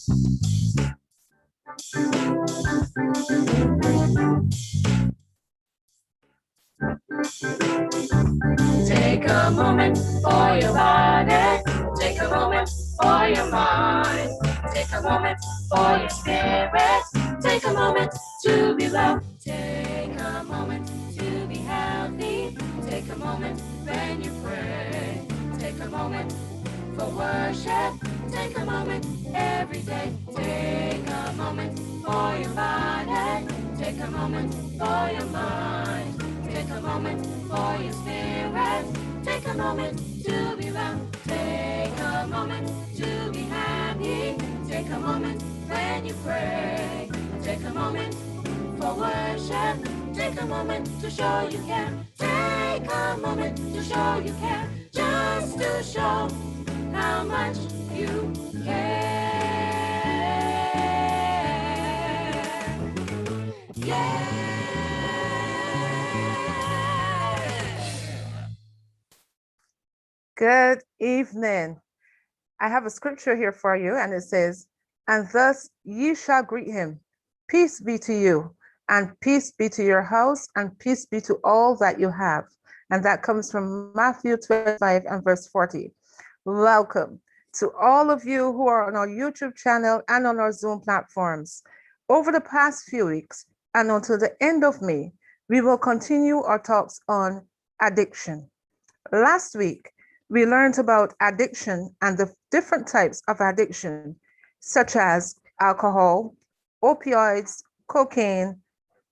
Take a moment for your body. Take a moment for your mind. Take a moment for your spirit. Take a moment to be loved. Take a moment to be healthy. Take a moment when you pray. Take a moment for worship. Take a moment every day. Take a moment for your body. Take a moment for your mind. Take a moment for your spirit. Take a moment to be loved. Take a moment to be happy. Take a moment when you pray. Take a moment for worship. Take a moment to show you care. Take a moment to show you care. Just to show how much you care. Yeah. Good evening. I have a scripture here for you, and it says, "And thus ye shall greet him. Peace be to you, and peace be to your house, and peace be to all that you have." And that comes from Matthew 25 and verse 40. Welcome to all of you who are on our YouTube channel and on our Zoom platforms. Over the past few weeks and until the end of May, we will continue our talks on addiction. Last week, we learned about addiction and the different types of addiction, such as alcohol, opioids, cocaine,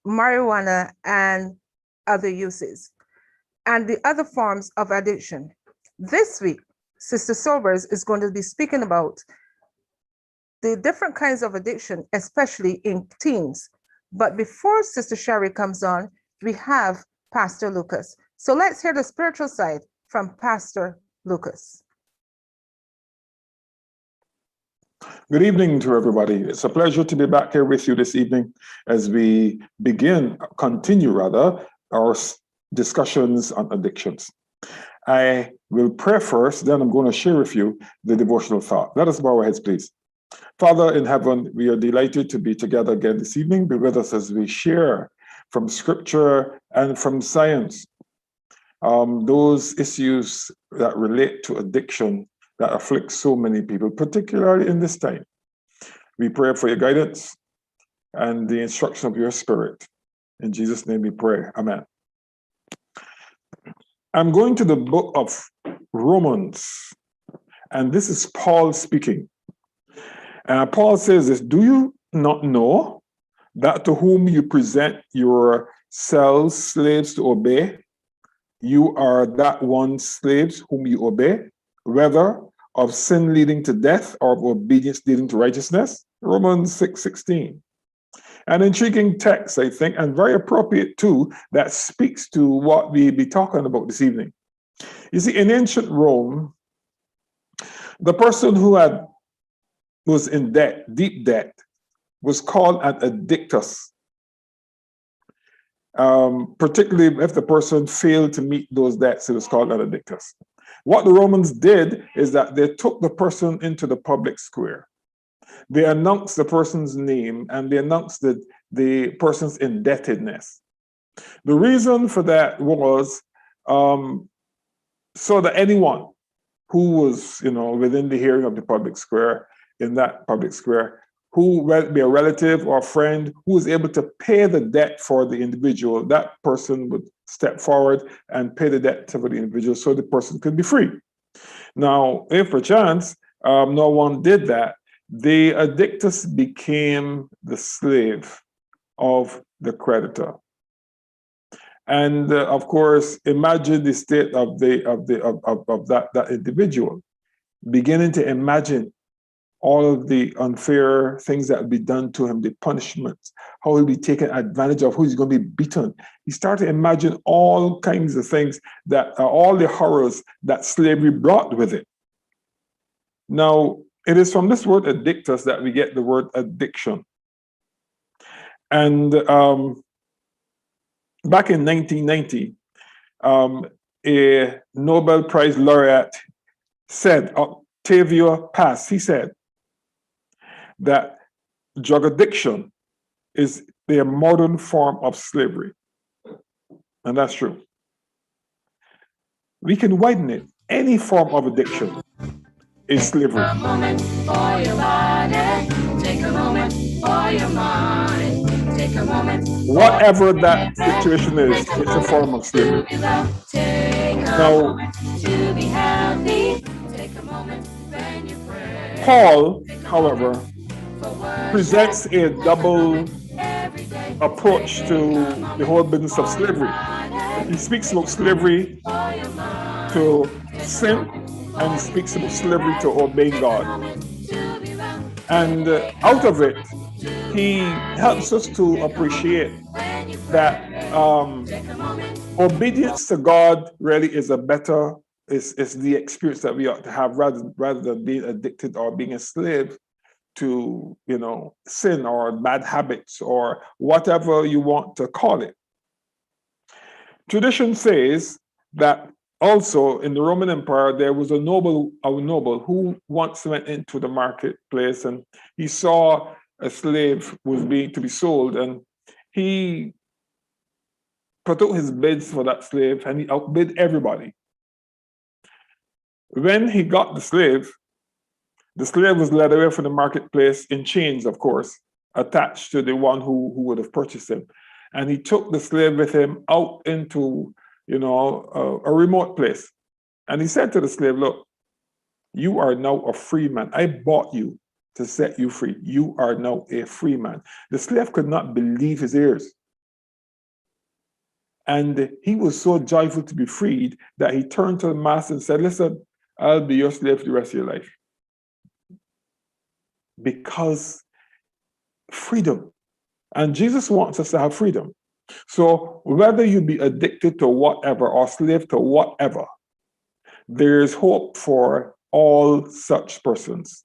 marijuana, and other uses, and the other forms of addiction. This week, Sister Sobers is going to be speaking about the different kinds of addiction, especially in teens. But before Sister Sherry comes on, we have Pastor Lucas. So let's hear the spiritual side from Pastor Lucas. Good evening to everybody. It's a pleasure to be back here with you this evening as we continue our discussions on addictions. I will pray first, then I'm going to share with you the devotional thought. Let us bow our heads, please. Father in heaven, we are delighted to be together again this evening. Be with us as we share from scripture and from science those issues that relate to addiction that afflict so many people, particularly in this time. We pray for your guidance and the instruction of your spirit. In Jesus' name we pray. Amen. I'm going to the book of Romans, and this is Paul speaking. Paul says this, "Do you not know that to whom you present yourselves slaves to obey, you are that one slaves whom you obey, whether of sin leading to death or of obedience leading to righteousness?" Romans 6:16. An intriguing text, I think, and very appropriate too, that speaks to what we'll be talking about this evening. You see, in ancient Rome, the person who was in debt, deep debt, was called an addictus. Particularly if the person failed to meet those debts, it was called an addictus. What the Romans did is that they took the person into the public square. They announced the person's name and they announced the person's indebtedness. The reason for that was so that anyone who was, within the hearing of the public square, in that public square, who would be a relative or a friend who was able to pay the debt for the individual, that person would step forward and pay the debt for the individual so the person could be free. Now, if perchance no one did that, the addictus became the slave of the creditor. And of course, imagine the state of that individual, beginning to imagine all of the unfair things that would be done to him, the punishments, how he'll be taken advantage of, who he's going to be beaten. He started to imagine all kinds of things that are all the horrors that slavery brought with it. Now, it is from this word addictus that we get the word addiction. And back in 1990, a Nobel Prize laureate said, Octavio Paz, he said, that drug addiction is their modern form of slavery. And that's true. We can widen it. Any form of addiction is slavery. A moment for your body. Take a moment for your mind. Take a moment. Whatever that situation is, it's a form of slavery. To be loved. Take a Now, moment to be healthy. Take a moment when you pray. Paul, however, For worship presents a double every day. approach to the whole business of slavery. He speaks about slavery For your mind. to sin, and he speaks about slavery to obeying God. To be loved. And out of it, he helps us to appreciate When you that take a moment. obedience to God really is a better, is the experience that we ought to have rather than being addicted or being a slave to, sin or bad habits or whatever you want to call it. Tradition says that also in the Roman Empire, there was a noble who once went into the marketplace and he saw a slave was being to be sold, and he put out his bids for that slave and he outbid everybody. When he got the slave was led away from the marketplace in chains, of course, attached to the one who would have purchased him. And he took the slave with him out into, a remote place. And he said to the slave, look, you are now a free man. I bought you to set you free. You are now a free man. The slave could not believe his ears. And he was so joyful to be freed that he turned to the master and said, listen, I'll be your slave for the rest of your life. Because freedom. And Jesus wants us to have freedom. So whether you be addicted to whatever or slave to whatever, there's hope for all such persons.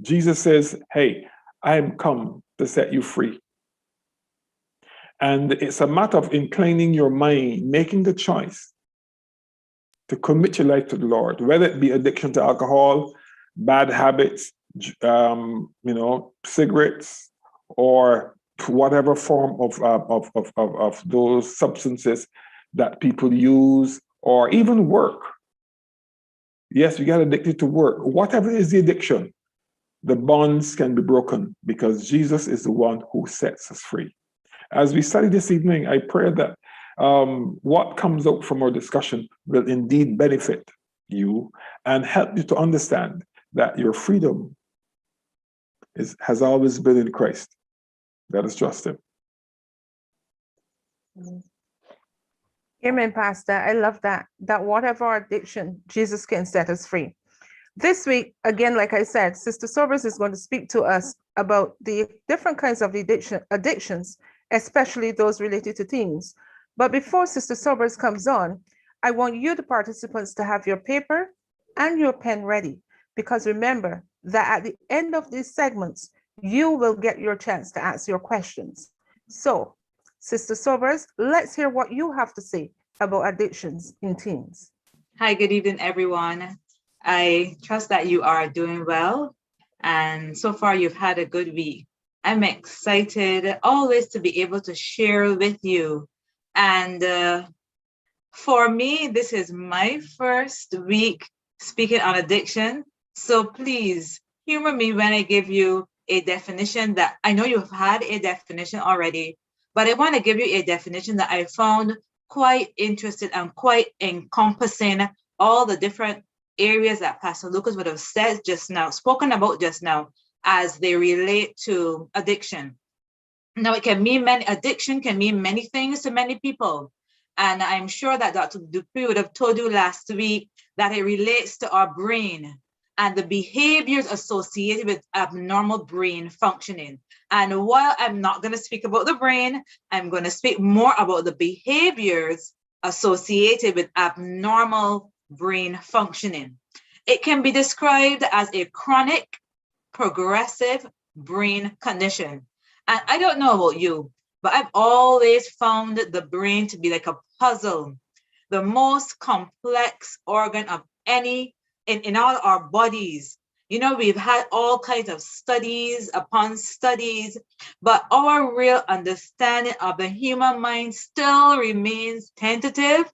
Jesus says, hey, I am come to set you free. And it's a matter of inclining your mind, making the choice to commit your life to the Lord, whether it be addiction to alcohol, bad habits, cigarettes, or whatever form of those substances that people use, or even work. Yes, we get addicted to work. Whatever is the addiction, the bonds can be broken because Jesus is the one who sets us free. As we study this evening, I pray that what comes out from our discussion will indeed benefit you and help you to understand that your freedom has always been in Christ. Let us trust him. Amen, Pastor. I love that whatever addiction, Jesus can set us free. This week, again, like I said, Sister Sobers is going to speak to us about the different kinds of addictions, especially those related to teens. But before Sister Sobers comes on, I want you, the participants, to have your paper and your pen ready, because remember that at the end of these segments, you will get your chance to ask your questions. So, Sister Sobers, let's hear what you have to say about addictions in teens. Hi, good evening, everyone. I trust that you are doing well, and so far you've had a good week. I'm excited always to be able to share with you. And for me, this is my first week speaking on addiction. So please humor me when I give you a definition that I know you've had a definition already, but I want to give you a definition that I found quite interesting and quite encompassing all the different areas that Pastor Lucas would have said just now, spoken about just now, as they relate to addiction. Now, addiction can mean many things to many people. And I'm sure that Dr. Dupree would have told you last week that it relates to our brain and the behaviors associated with abnormal brain functioning. And while I'm not going to speak about the brain, I'm going to speak more about the behaviors associated with abnormal brain functioning. It can be described as a chronic, progressive brain condition. And I don't know about you, but I've always found the brain to be like a puzzle, the most complex organ of any in all our bodies. You know, we've had all kinds of studies upon studies, but our real understanding of the human mind still remains tentative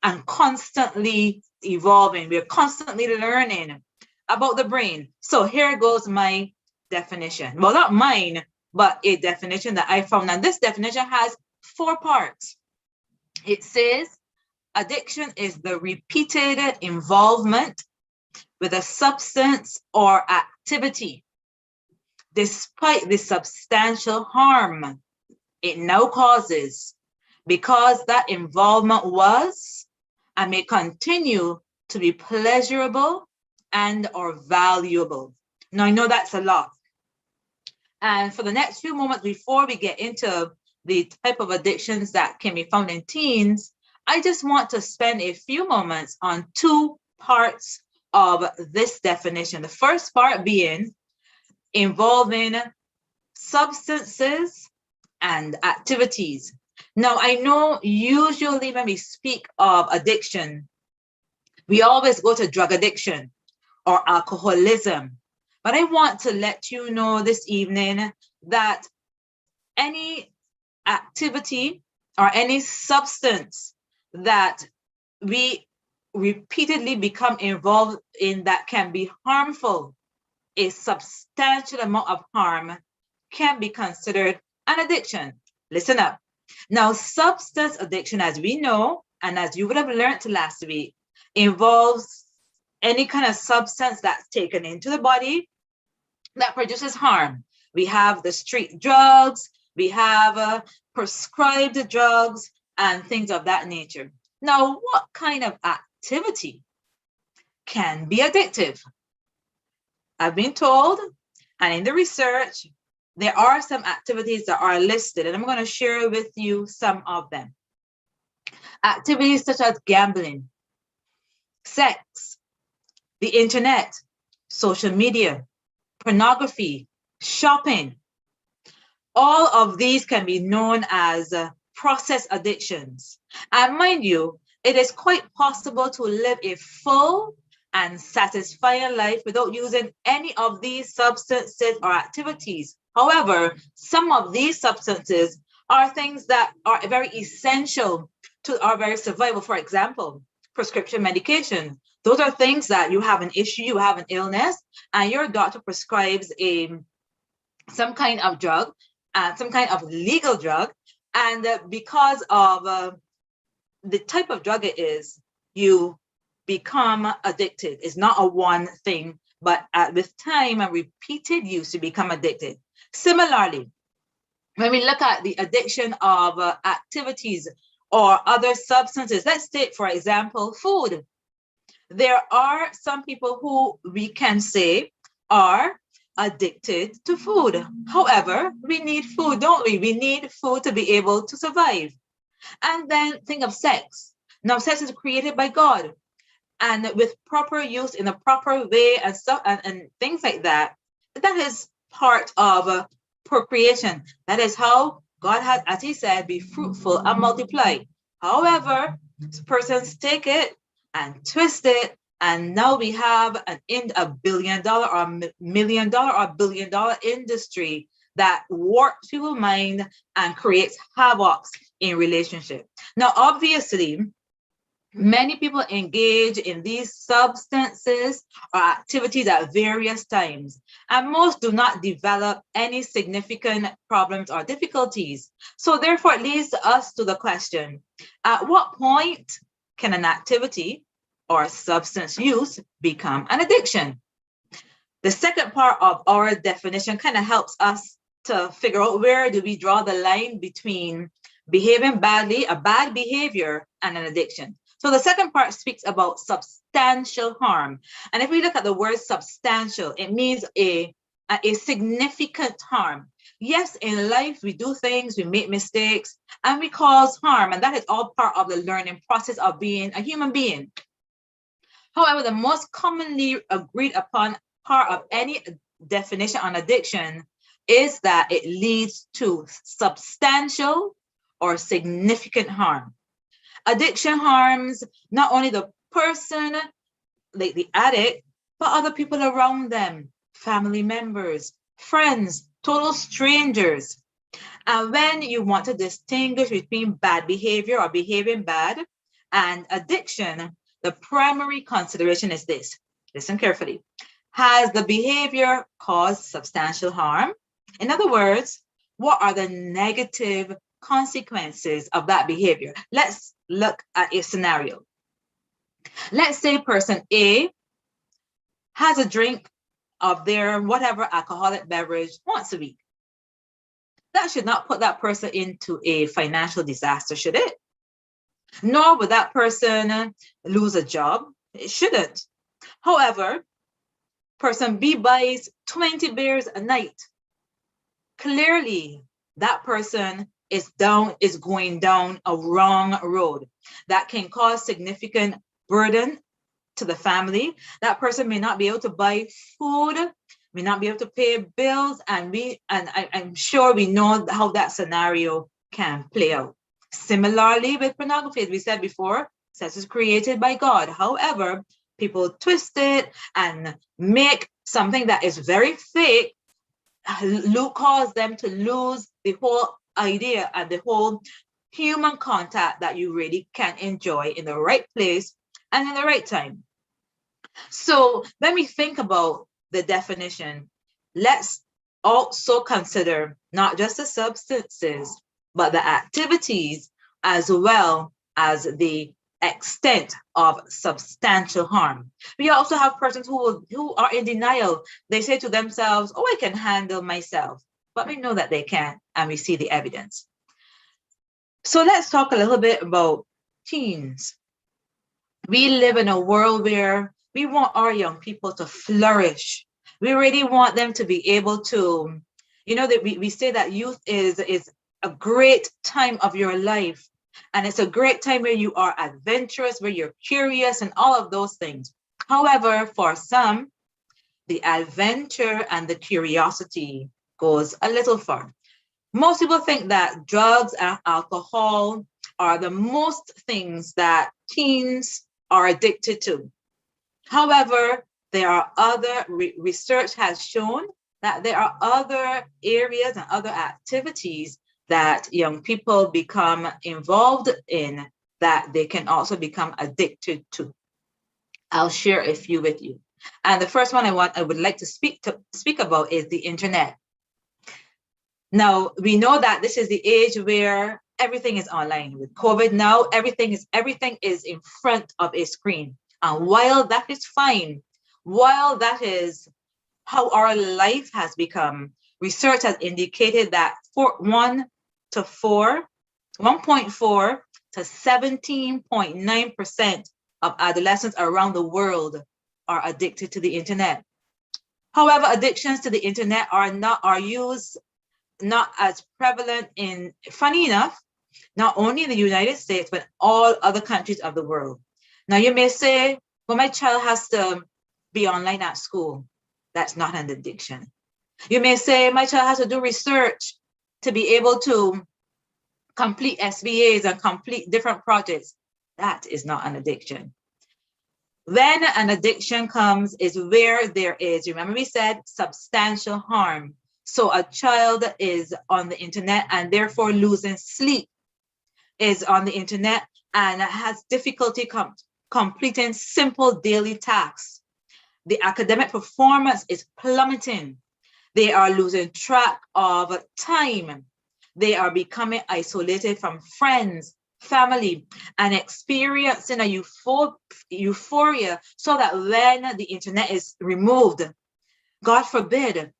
and constantly evolving. We're constantly learning about the brain. So here goes my definition. Well, not mine, but a definition that I found. And this definition has 4 parts. It says, addiction is the repeated involvement with a substance or activity, despite the substantial harm it now causes, because that involvement was and may continue to be pleasurable and or valuable. Now, I know that's a lot. And for the next few moments before we get into the type of addictions that can be found in teens, I just want to spend a few moments on 2 parts of this definition. The first part being involving substances and activities. Now, I know usually when we speak of addiction, we always go to drug addiction or alcoholism. But I want to let you know this evening that any activity or any substance that we repeatedly become involved in that can be harmful, a substantial amount of harm can be considered an addiction. Listen up. Now, substance addiction, as we know, and as you would have learned last week, involves any kind of substance that's taken into the body that produces harm. We have the street drugs, we have prescribed drugs, and things of that nature. Now, what kind of activity can be addictive? I've been told, and in the research, there are some activities that are listed, and I'm going to share with you some of them. Activities such as gambling, sex, the internet, social media, pornography, shopping. All of these can be known as process addictions. And mind you, it is quite possible to live a full and satisfying life without using any of these substances or activities. However, some of these substances are things that are very essential to our very survival. For example, prescription medication. Those are things that you have an issue, you have an illness, and your doctor prescribes some kind of drug, some kind of legal drug, and because of the type of drug it is, you become addicted. It's not a one thing, but with time and repeated use, you become addicted. Similarly, when we look at the addiction of activities or other substances, let's take, for example, food. There are some people who we can say are addicted to food. However, we need food, don't we? We need food to be able to survive. And then think of sex. Now, sex is created by God, and with proper use in a proper way and stuff and things like that, that is part of procreation. That is how God has, as he said, be fruitful and multiply. However, persons take it and twist it, and now we have a $1 billion or $1 million or $1 billion industry that warps people's mind and creates havoc in relationship. Now, obviously, many people engage in these substances or activities at various times, and most do not develop any significant problems or difficulties. So therefore, it leads us to the question, at what point can an activity or substance use become an addiction? The second part of our definition kind of helps us to figure out where do we draw the line between behaving badly, a bad behavior, and an addiction. So the second part speaks about substantial harm. And if we look at the word substantial, it means a significant harm. Yes, in life, we do things, we make mistakes, and we cause harm. And that is all part of the learning process of being a human being. However, the most commonly agreed upon part of any definition on addiction is that it leads to substantial or significant harm. Addiction harms not only the person, like the addict, but other people around them, family members, friends, total strangers. And when you want to distinguish between bad behavior or behaving bad and addiction, the primary consideration is this. Listen carefully. Has the behavior caused substantial harm? In other words, what are the negative consequences of that behavior? Let's look at a scenario. Let's say person A has a drink of their whatever alcoholic beverage once a week. That should not put that person into a financial disaster, should it? Nor would that person lose a job. It shouldn't. However, person B buys 20 beers a night. Clearly, that person is going down a wrong road. That can cause significant burden to the family. That person may not be able to buy food, may not be able to pay bills, and I'm sure we know how that scenario can play out. Similarly, with pornography, as we said before, sex is created by God. However, people twist it and make something that is very fake, cause them to lose the whole idea and the whole human contact that you really can enjoy in the right place and in the right time. So when we think about the definition, let's also consider not just the substances, but the activities as well as the extent of substantial harm. We also have persons who are in denial. They say to themselves, oh, I can handle myself, but we know that they can't, and we see the evidence. So let's talk a little bit about teens. We live in a world where we want our young people to flourish. We really want them to be able to, that we say that youth is a great time of your life. And it's a great time where you are adventurous, where you're curious and all of those things. However, for some, the adventure and the curiosity goes a little far. Most people think that drugs and alcohol are the most things that teens are addicted to. However, there are other research has shown that there are other areas and other activities that young people become involved in that they can also become addicted to. I'll share a few with you. And the first one I would like to speak about is the internet. Now, we know that this is the age where everything is online. With COVID now, everything is in front of a screen. And while that is fine, while that is how our life has become, research has indicated that 1.4 to 17.9% of adolescents around the world are addicted to the internet. However, addictions to the internet are not as prevalent funny enough, not only in the United States, but all other countries of the world. Now you may say, well, my child has to be online at school. That's not an addiction. You may say, my child has to do research to be able to complete SBAs and complete different projects. That is not an addiction. When an addiction comes is where there is, remember we said, substantial harm. So a child is on the internet and therefore losing sleep, is on the internet and has difficulty completing simple daily tasks. The academic performance is plummeting. They are losing track of time. They are becoming isolated from friends, family, and experiencing a euphoria so that when the internet is removed, God forbid,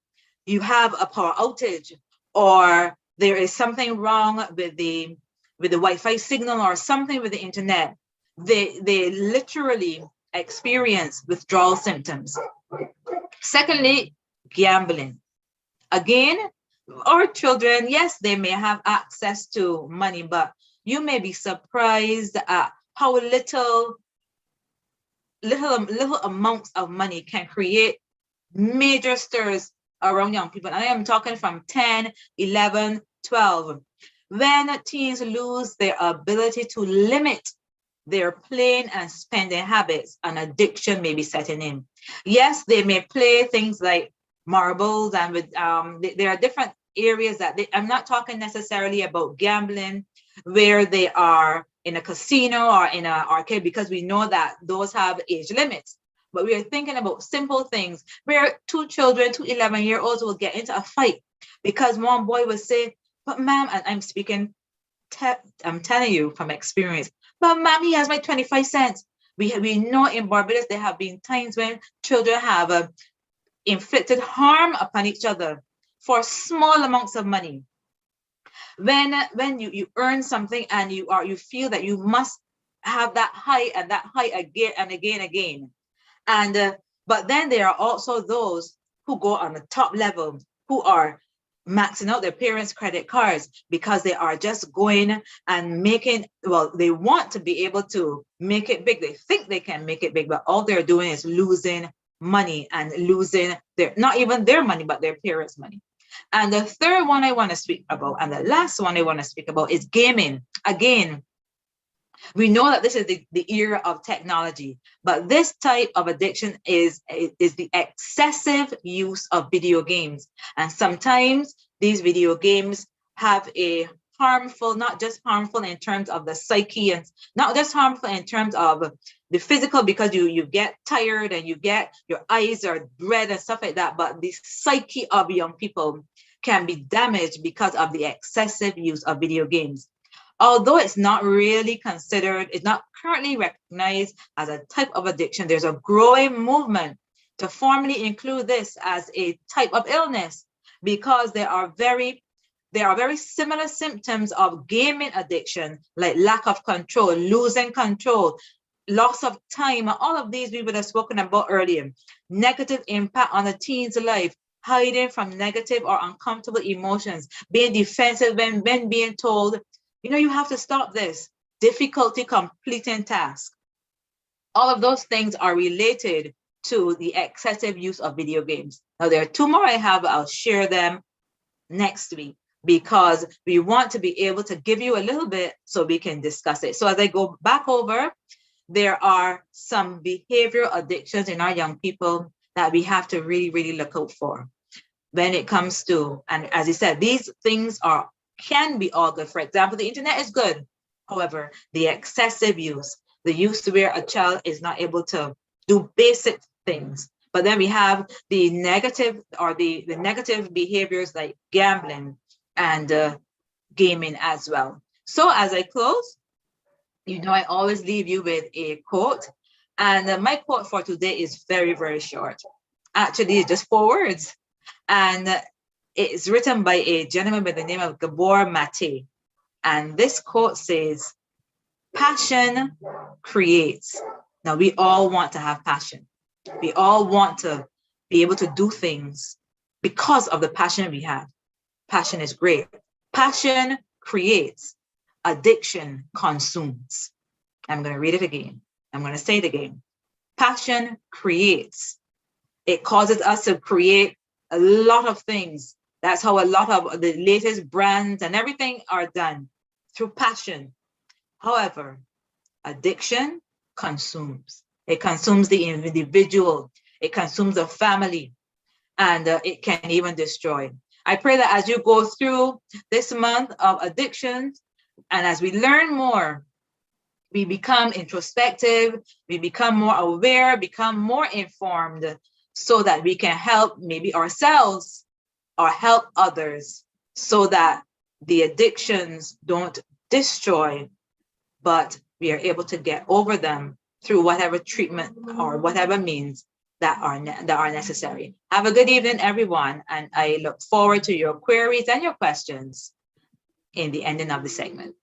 you have a power outage or there is something wrong with the Wi-Fi signal or something with the internet, they literally experience withdrawal symptoms. Secondly, gambling. Again, our children, yes, they may have access to money, but you may be surprised at how little amounts of money can create major stirs around young people. And I am talking from 10, 11, 12. When teens lose their ability to limit their playing and spending habits, an addiction may be setting in. Yes, they may play things like marbles, and with there are different areas that I'm not talking necessarily about gambling where they are in a casino or in an arcade, because we know that those have age limits. But we are thinking about simple things where two children, two 11-year-olds will get into a fight because one boy will say, but ma'am, and I'm speaking, I'm telling you from experience, but ma'am, he has my 25 cents. We know in Barbados there have been times when children have inflicted harm upon each other for small amounts of money. When you earn something and you feel that you must have that high and that high again and again. And but then there are also those who go on the top level, who are maxing out their parents' credit cards because they are just going and making, well, they want to be able to make it big. They think they can make it big, but all they're doing is losing money and losing their, not even their money, but their parents' money. And the third one I want to speak about, and the last one I want to speak about, is gaming. Again, we know that this is the era of technology, but this type of addiction is the excessive use of video games. And sometimes these video games have a harmful, not just harmful in terms of the psyche, and not just harmful in terms of the physical, because you get tired and you get, your eyes are red and stuff like that, but the psyche of young people can be damaged because of the excessive use of video games. Although it's not really considered, it's not currently recognized as a type of addiction, there's a growing movement to formally include this as a type of illness, because there are very similar symptoms of gaming addiction, like lack of control, losing control, loss of time. All of these we would have spoken about earlier. Negative impact on a teen's life, hiding from negative or uncomfortable emotions, being defensive when being told, you have to stop this, difficulty completing tasks. All of those things are related to the excessive use of video games. Now, there are two more I have, I'll share them next week, because we want to be able to give you a little bit so we can discuss it. So as I go back over, there are some behavioral addictions in our young people that we have to really, really look out for when it comes to, and as I said, these things can be all good. For example, the internet is good. However, the excessive use, the use where a child is not able to do basic things. But then we have the negative, or the negative behaviors like gambling and gaming as well. So as I close, I always leave you with a quote. And my quote for today is very, very short. Actually, it's just 4 words. And it's written by a gentleman by the name of Gabor Mate. And this quote says, passion creates. Now, we all want to have passion. We all want to be able to do things because of the passion we have. Passion is great. Passion creates. Addiction consumes. I'm going to read it again. I'm going to say it again. Passion creates. It causes us to create a lot of things. That's how a lot of the latest brands and everything are done, through passion. However, addiction consumes. It consumes the individual. It consumes the family, and it can even destroy. I pray that as you go through this month of addictions, and as we learn more, we become introspective, we become more aware, become more informed, so that we can help maybe ourselves or help others, so that the addictions don't destroy, but we are able to get over them through whatever treatment or whatever means that are necessary. Have a good evening, everyone, and I look forward to your queries and your questions in the ending of the segment.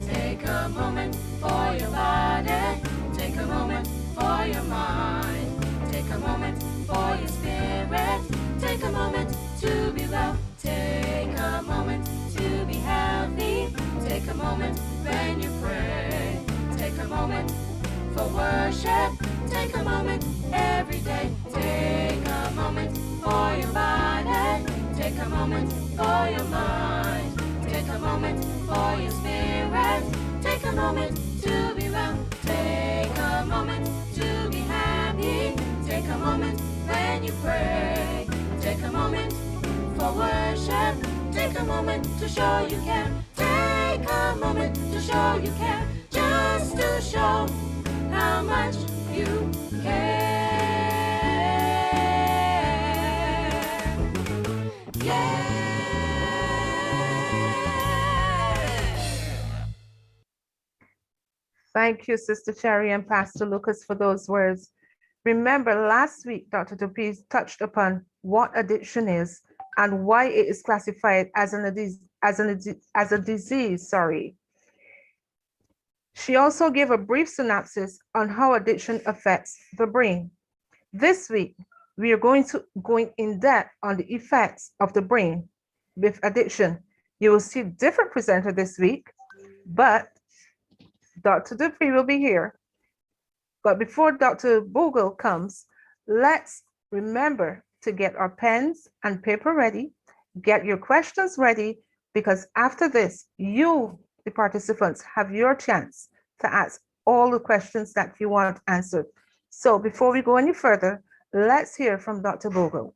Take a moment for your body. Take a moment for your mind. Take a moment for your spirit. Take a moment to be loved. Take a moment to be healthy. Take a moment when you pray. Take a moment for worship. Take a moment moment every day. Take a moment for your body. Take a moment for your mind. Take a moment for your spirit. Take a moment to be well. Take a moment to be happy. Take a moment when you pray. Take a moment for worship. Take a moment to show you care. Take a moment to show you care. Just to show how much you care. Yeah. Thank you, Sister Cherry and Pastor Lucas, for those words. Remember, last week, Dr. Dupuis touched upon what addiction is and why it is classified as a disease. She also gave a brief synopsis on how addiction affects the brain. This week, we are going in depth on the effects of the brain with addiction. You will see different presenter this week, but Dr. Dupuis will be here. But before Dr. Bogle comes, let's remember to get our pens and paper ready, get your questions ready, because after this, you, the participants, have your chance to ask all the questions that you want answered. So before we go any further, let's hear from Dr. Bogle.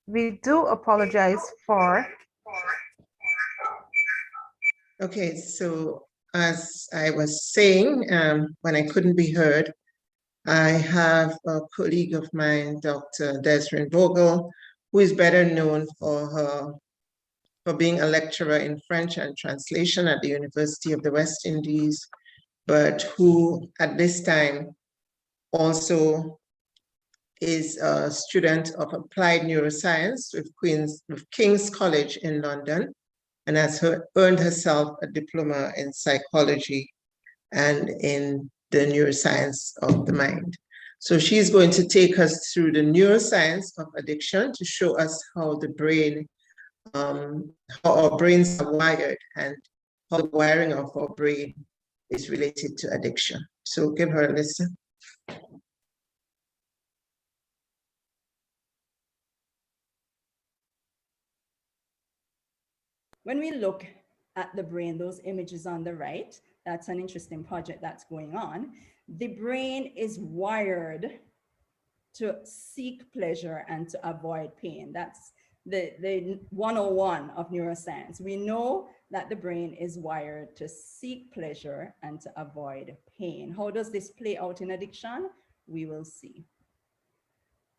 We do apologize for. Okay, so as I was saying, when I couldn't be heard, I have a colleague of mine, Dr. Desrin Vogel, who is better known for being a lecturer in French and translation at the University of the West Indies, but who at this time also is a student of applied neuroscience with King's College in London, and has earned herself a diploma in psychology and in the neuroscience of the mind. So she's going to take us through the neuroscience of addiction to show us how the brain, how our brains are wired and how the wiring of our brain is related to addiction. So give her a listen. When we look at the brain, those images on the right, that's an interesting project that's going on. The brain is wired to seek pleasure and to avoid pain. That's the 101 of neuroscience. We know that the brain is wired to seek pleasure and to avoid pain. How does this play out in addiction? We will see.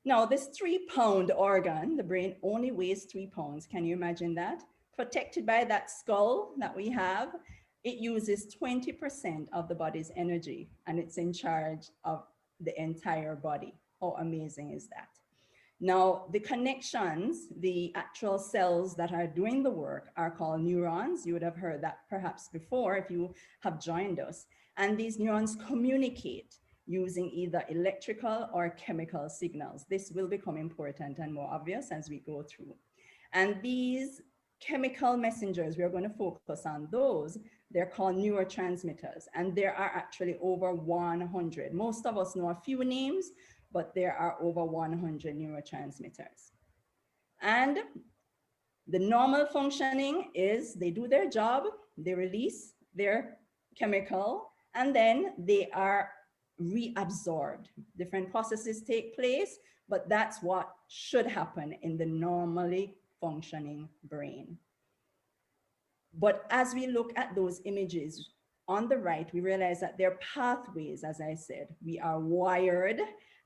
Now, this 3-pound organ, the brain only weighs 3 pounds. Can you imagine that? Protected by that skull that we have, it uses 20% of the body's energy, and it's in charge of the entire body. How amazing is that? Now, the connections, the actual cells that are doing the work are called neurons. You would have heard that perhaps before if you have joined us. And these neurons communicate using either electrical or chemical signals. This will become important and more obvious as we go through. And these chemical messengers, we're going to focus on those. They're called neurotransmitters, and there are actually over 100. Most of us know a few names, but there are over 100 neurotransmitters. And The normal functioning is they do their job, they release their chemical, and then they are reabsorbed. Different processes take place, but that's what should happen in the normally functioning brain. But as we look at those images on the right, we realize that there are pathways, as I said. We are wired,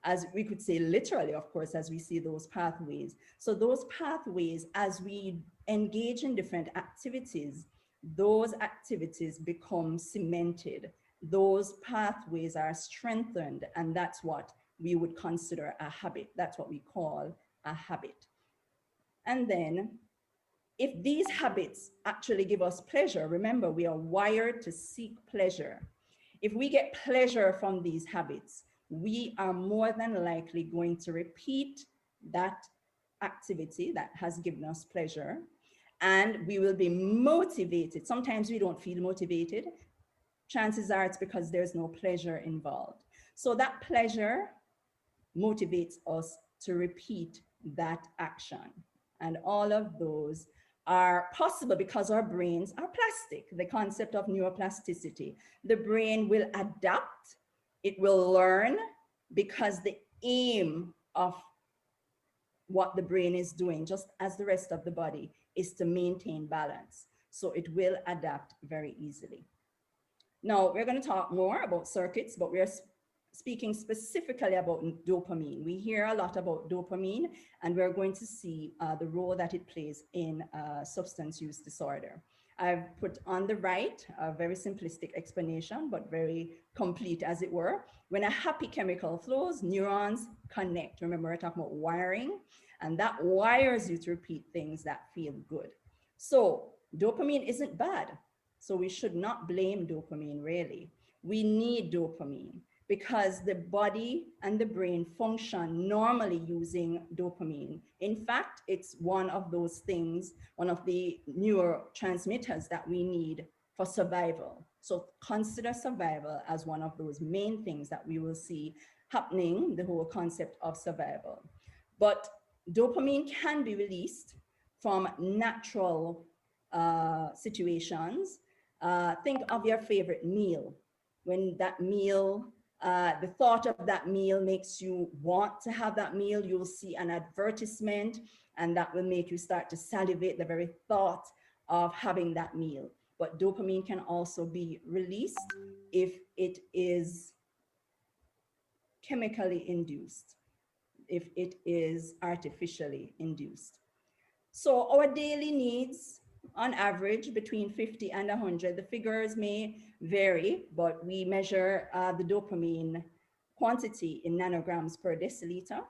as we could say literally, of course, as we see those pathways. So those pathways, as we engage in different activities, those activities become cemented. Those pathways are strengthened, and that's what we would consider a habit. That's what we call a habit. And then if these habits actually give us pleasure, remember, we are wired to seek pleasure. If we get pleasure from these habits, we are more than likely going to repeat that activity that has given us pleasure, and we will be motivated. Sometimes we don't feel motivated. Chances are it's because there's no pleasure involved. So that pleasure motivates us to repeat that action. And all of those are possible because our brains are plastic. The concept of neuroplasticity. The brain will adapt, it will learn, because the aim of what the brain is doing, just as the rest of the body, is to maintain balance. So it will adapt very easily. Now, we're going to talk more about circuits, but we're speaking specifically about dopamine. We hear a lot about dopamine, and we're going to see the role that it plays in substance use disorder. I've put on the right a very simplistic explanation, but very complete, as it were. When a happy chemical flows, neurons connect. Remember, we're talking about wiring, and that wires you to repeat things that feel good. So dopamine isn't bad. So we should not blame dopamine, really. We need dopamine because the body and the brain function normally using dopamine. In fact, it's one of those things, one of the neurotransmitters that we need for survival. So consider survival as one of those main things that we will see happening, the whole concept of survival. But dopamine can be released from natural situations. Think of your favorite meal. When that meal, the thought of that meal makes you want to have that meal, you'll see an advertisement, and that will make you start to salivate the very thought of having that meal. But dopamine can also be released if it is chemically induced, if it is artificially induced. So our daily needs, on average, between 50 and 100. The figures may vary, but we measure the dopamine quantity in nanograms per deciliter.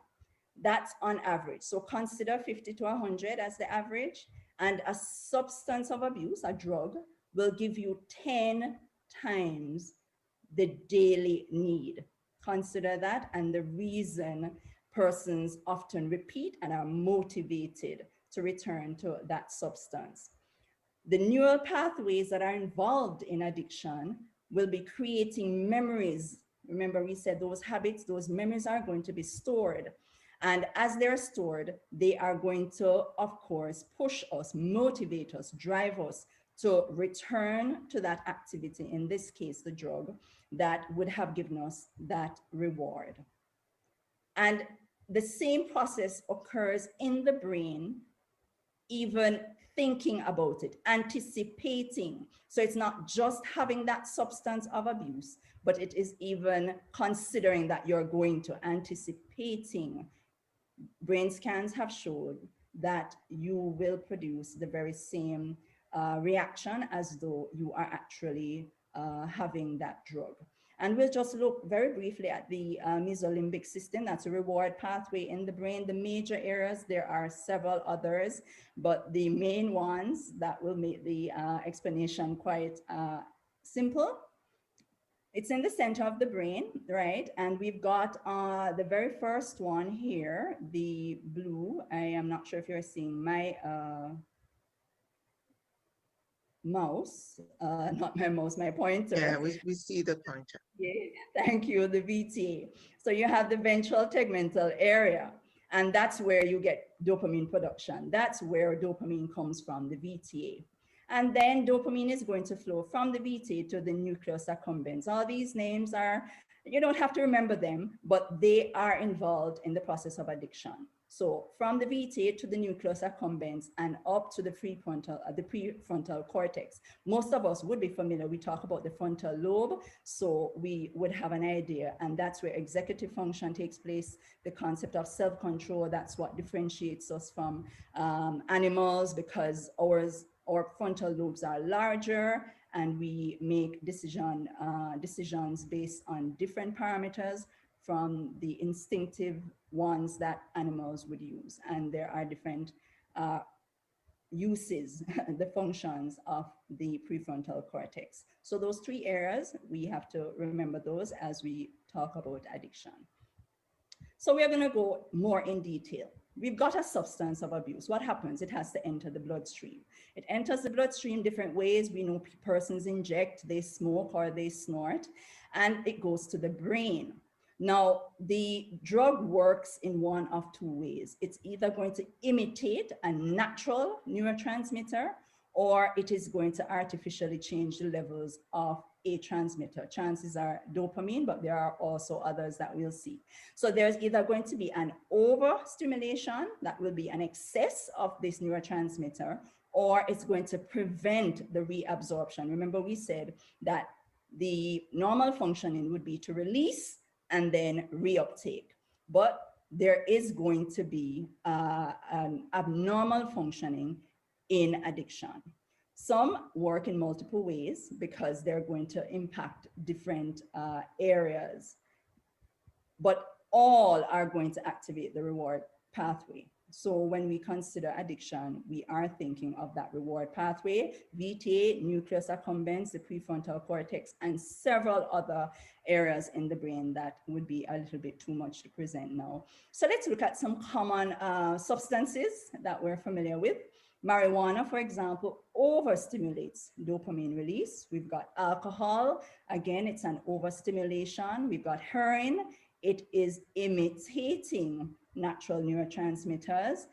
That's on average. So consider 50 to 100 as the average. And a substance of abuse, a drug, will give you 10 times the daily need. Consider that, and the reason persons often repeat and are motivated to return to that substance. The neural pathways that are involved in addiction will be creating memories. Remember, we said those habits, those memories are going to be stored. And as they're stored, they are going to, of course, push us, motivate us, drive us to return to that activity, in this case, the drug, that would have given us that reward. And the same process occurs in the brain, even thinking about it, anticipating. So it's not just having that substance of abuse, but it is even considering that you're going to, anticipating. Brain scans have showed that you will produce the very same reaction as though you are actually having that drug. And we'll just look very briefly at the mesolimbic system. That's a reward pathway in the brain. The major areas, there are several others, but the main ones that will make the explanation quite simple. It's in the center of the brain, right? And we've got the very first one here, the blue. I am not sure if you're seeing my mouse, not my mouse, my pointer. Yeah, we see the pointer. Yeah, thank you, the VTA. So you have the ventral tegmental area, and that's where you get dopamine production. That's where dopamine comes from, the VTA. And then dopamine is going to flow from the VTA to the nucleus accumbens. All these names are, you don't have to remember them, but they are involved in the process of addiction. So from the VTA to the nucleus accumbens and up to the prefrontal cortex. Most of us would be familiar. We talk about the frontal lobe, so we would have an idea, and that's where executive function takes place. The concept of self-control, that's what differentiates us from animals, because our frontal lobes are larger and we make decisions based on different parameters from the instinctive ones that animals would use. And there are different uses, the functions of the prefrontal cortex. So those three areas, we have to remember those as we talk about addiction. So we are going to go more in detail. We've got a substance of abuse. What happens? It has to enter the bloodstream. It enters the bloodstream different ways. We know persons inject, they smoke, or they snort, and it goes to the brain. Now, the drug works in one of two ways. It's either going to imitate a natural neurotransmitter, or it is going to artificially change the levels of a transmitter. Chances are dopamine, but there are also others that we'll see. So there's either going to be an overstimulation, that will be an excess of this neurotransmitter, or it's going to prevent the reabsorption. Remember, we said that the normal functioning would be to release and then reuptake. But there is going to be an abnormal functioning in addiction. Some work in multiple ways because they're going to impact different areas, but all are going to activate the reward pathway. So when we consider addiction, we are thinking of that reward pathway, VTA, nucleus accumbens, the prefrontal cortex, and several other areas in the brain that would be a little bit too much to present now. So let's look at some common substances that we're familiar with. Marijuana, for example, overstimulates dopamine release. We've got alcohol. Again, it's an overstimulation. We've got heroin. It is imitating natural neurotransmitters.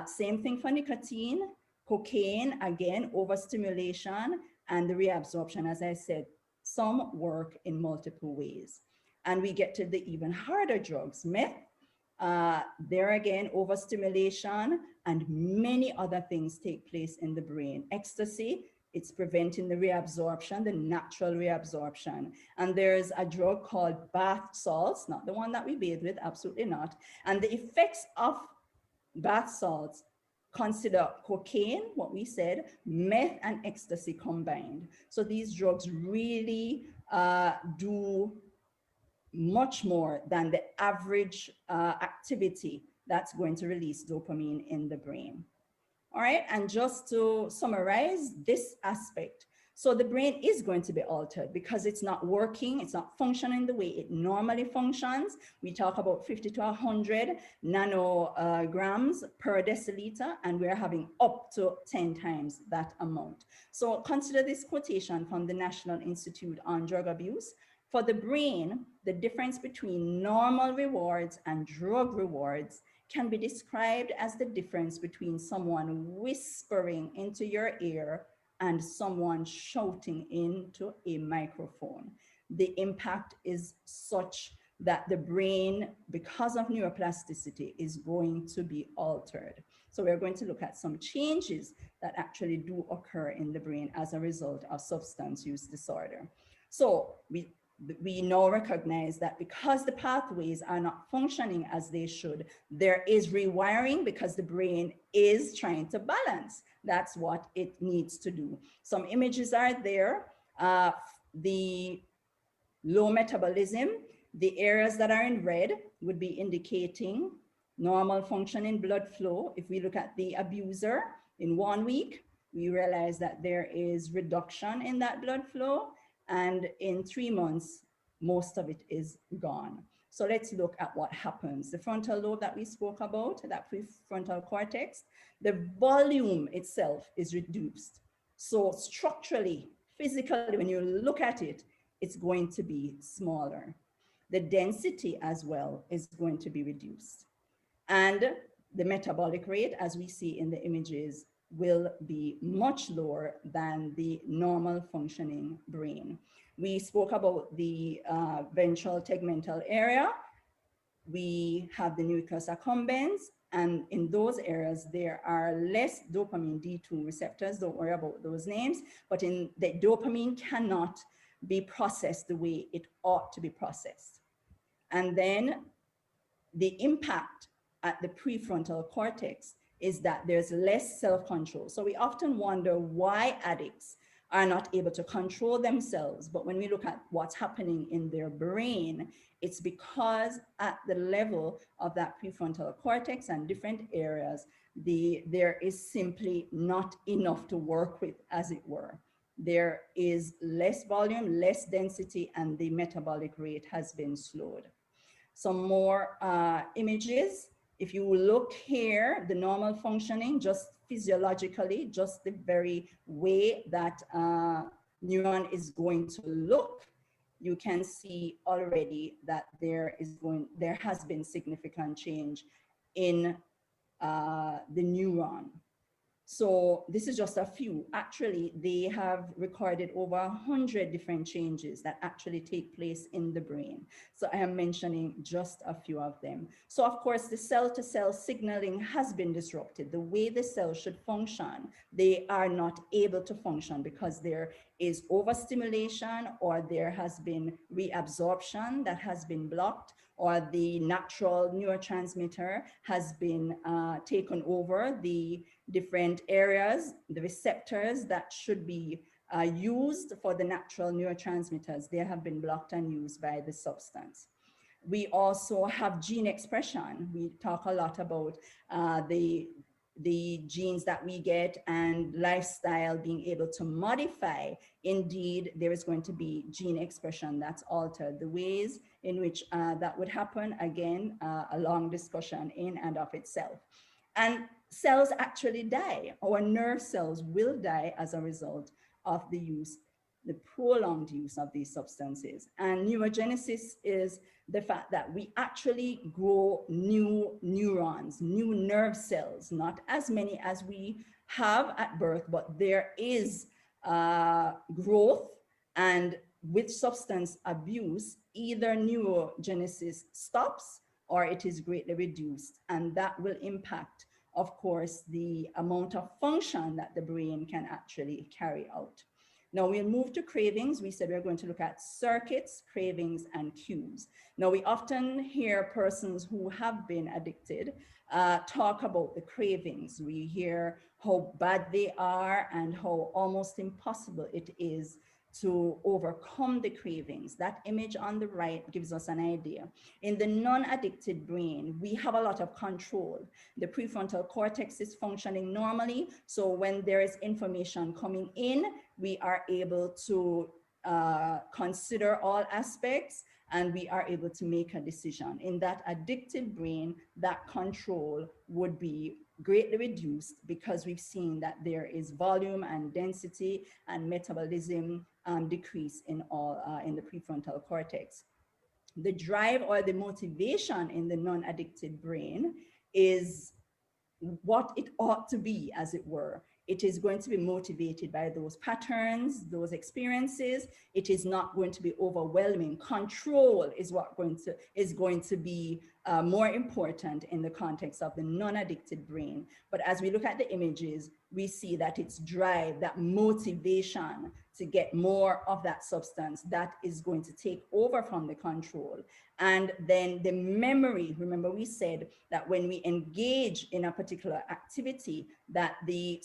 Same thing for nicotine. Cocaine, again, overstimulation and the reabsorption. As I said, some work in multiple ways. And we get to the even harder drugs, meth. There again, overstimulation and many other things take place in the brain. Ecstasy, it's preventing the reabsorption, the natural reabsorption. And there's a drug called bath salts, not the one that we bathe with, absolutely not. And the effects of bath salts consider cocaine, what we said, meth and ecstasy combined. So these drugs really do much more than the average activity that's going to release dopamine in the brain. All right, and just to summarize this aspect, so the brain is going to be altered because it's not working, it's not functioning the way it normally functions. We talk about 50 to 100 nanograms per deciliter, and we're having up to 10 times that amount. So consider this quotation from the National Institute on Drug Abuse. For the brain, the difference between normal rewards and drug rewards can be described as the difference between someone whispering into your ear and someone shouting into a microphone. The impact is such that the brain, because of neuroplasticity, is going to be altered. So we're going to look at some changes that actually do occur in the brain as a result of substance use disorder. So we now recognize that because the pathways are not functioning as they should, there is rewiring because the brain is trying to balance. That's what it needs to do. Some images are there. The low metabolism, the areas that are in red would be indicating normal function in blood flow. If we look at the abuser in 1 week, we realize that there is reduction in that blood flow. And in 3 months, most of it is gone. So let's look at what happens. The frontal lobe that we spoke about, that prefrontal cortex, the volume itself is reduced. So structurally, physically, when you look at it, it's going to be smaller. The density as well is going to be reduced. And the metabolic rate, as we see in the images, will be much lower than the normal functioning brain. We spoke about the ventral tegmental area. We have the nucleus accumbens, and in those areas, there are less dopamine D2 receptors. Don't worry about those names, but in the dopamine cannot be processed the way it ought to be processed. And then the impact at the prefrontal cortex is that there's less self-control. So we often wonder why addicts are not able to control themselves. But when we look at what's happening in their brain, it's because at the level of that prefrontal cortex and different areas, there is simply not enough to work with, as it were. There is less volume, less density, and the metabolic rate has been slowed. Some more images. If you look here, the normal functioning, just physiologically, just the very way that neuron is going to look, you can see already that there has been significant change in the neuron. So this is just a few. Actually, they have recorded over 100 different changes that actually take place in the brain. So I am mentioning just a few of them. So of course, the cell-to-cell signaling has been disrupted. The way the cells should function, they are not able to function because there is overstimulation, or there has been reabsorption that has been blocked, or the natural neurotransmitter has been taken over the different areas, the receptors that should be used for the natural neurotransmitters. They have been blocked and used by the substance. We also have gene expression. We talk a lot about the genes that we get and lifestyle being able to modify. Indeed, there is going to be gene expression that's altered. The ways in which that would happen, again, a long discussion in and of itself. And cells actually die. Our nerve cells will die as a result of the prolonged use of these substances. And neurogenesis is the fact that we actually grow new neurons, new nerve cells, not as many as we have at birth, but there is growth. And with substance abuse, either neurogenesis stops or it is greatly reduced. And that will impact, of course, the amount of function that the brain can actually carry out. Now we'll move to cravings. We said we're going to look at circuits, cravings, and cues. Now we often hear persons who have been addicted talk about the cravings. We hear how bad they are and how almost impossible it is to overcome the cravings. That image on the right gives us an idea. In the non-addicted brain, we have a lot of control. The prefrontal cortex is functioning normally. So when there is information coming in, we are able to consider all aspects and we are able to make a decision. In that addicted brain, that control would be greatly reduced because we've seen that there is volume and density and metabolism decrease in the prefrontal cortex. The drive or the motivation in the non-addicted brain is what it ought to be, as it were. It is going to be motivated by those patterns, those experiences. It is not going to be overwhelming. Control is what is going to be more important in the context of the non-addicted brain. But as we look at the images, we see that it's drive, that motivation to get more of that substance that is going to take over from the control. And then the memory, remember we said that when we engage in a particular activity, that the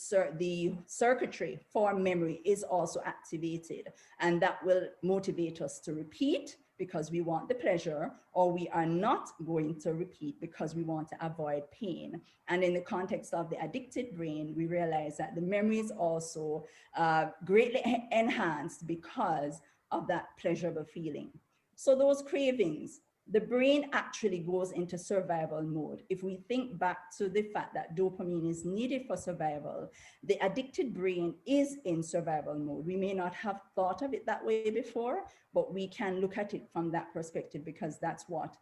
circuitry for memory is also activated, and that will motivate us to repeat because we want the pleasure, or we are not going to repeat because we want to avoid pain. And in the context of the addicted brain, we realize that the memory is also greatly enhanced because of that pleasurable feeling. So those cravings, the brain actually goes into survival mode. If we think back to the fact that dopamine is needed for survival, the addicted brain is in survival mode. We may not have thought of it that way before, but we can look at it from that perspective because that's what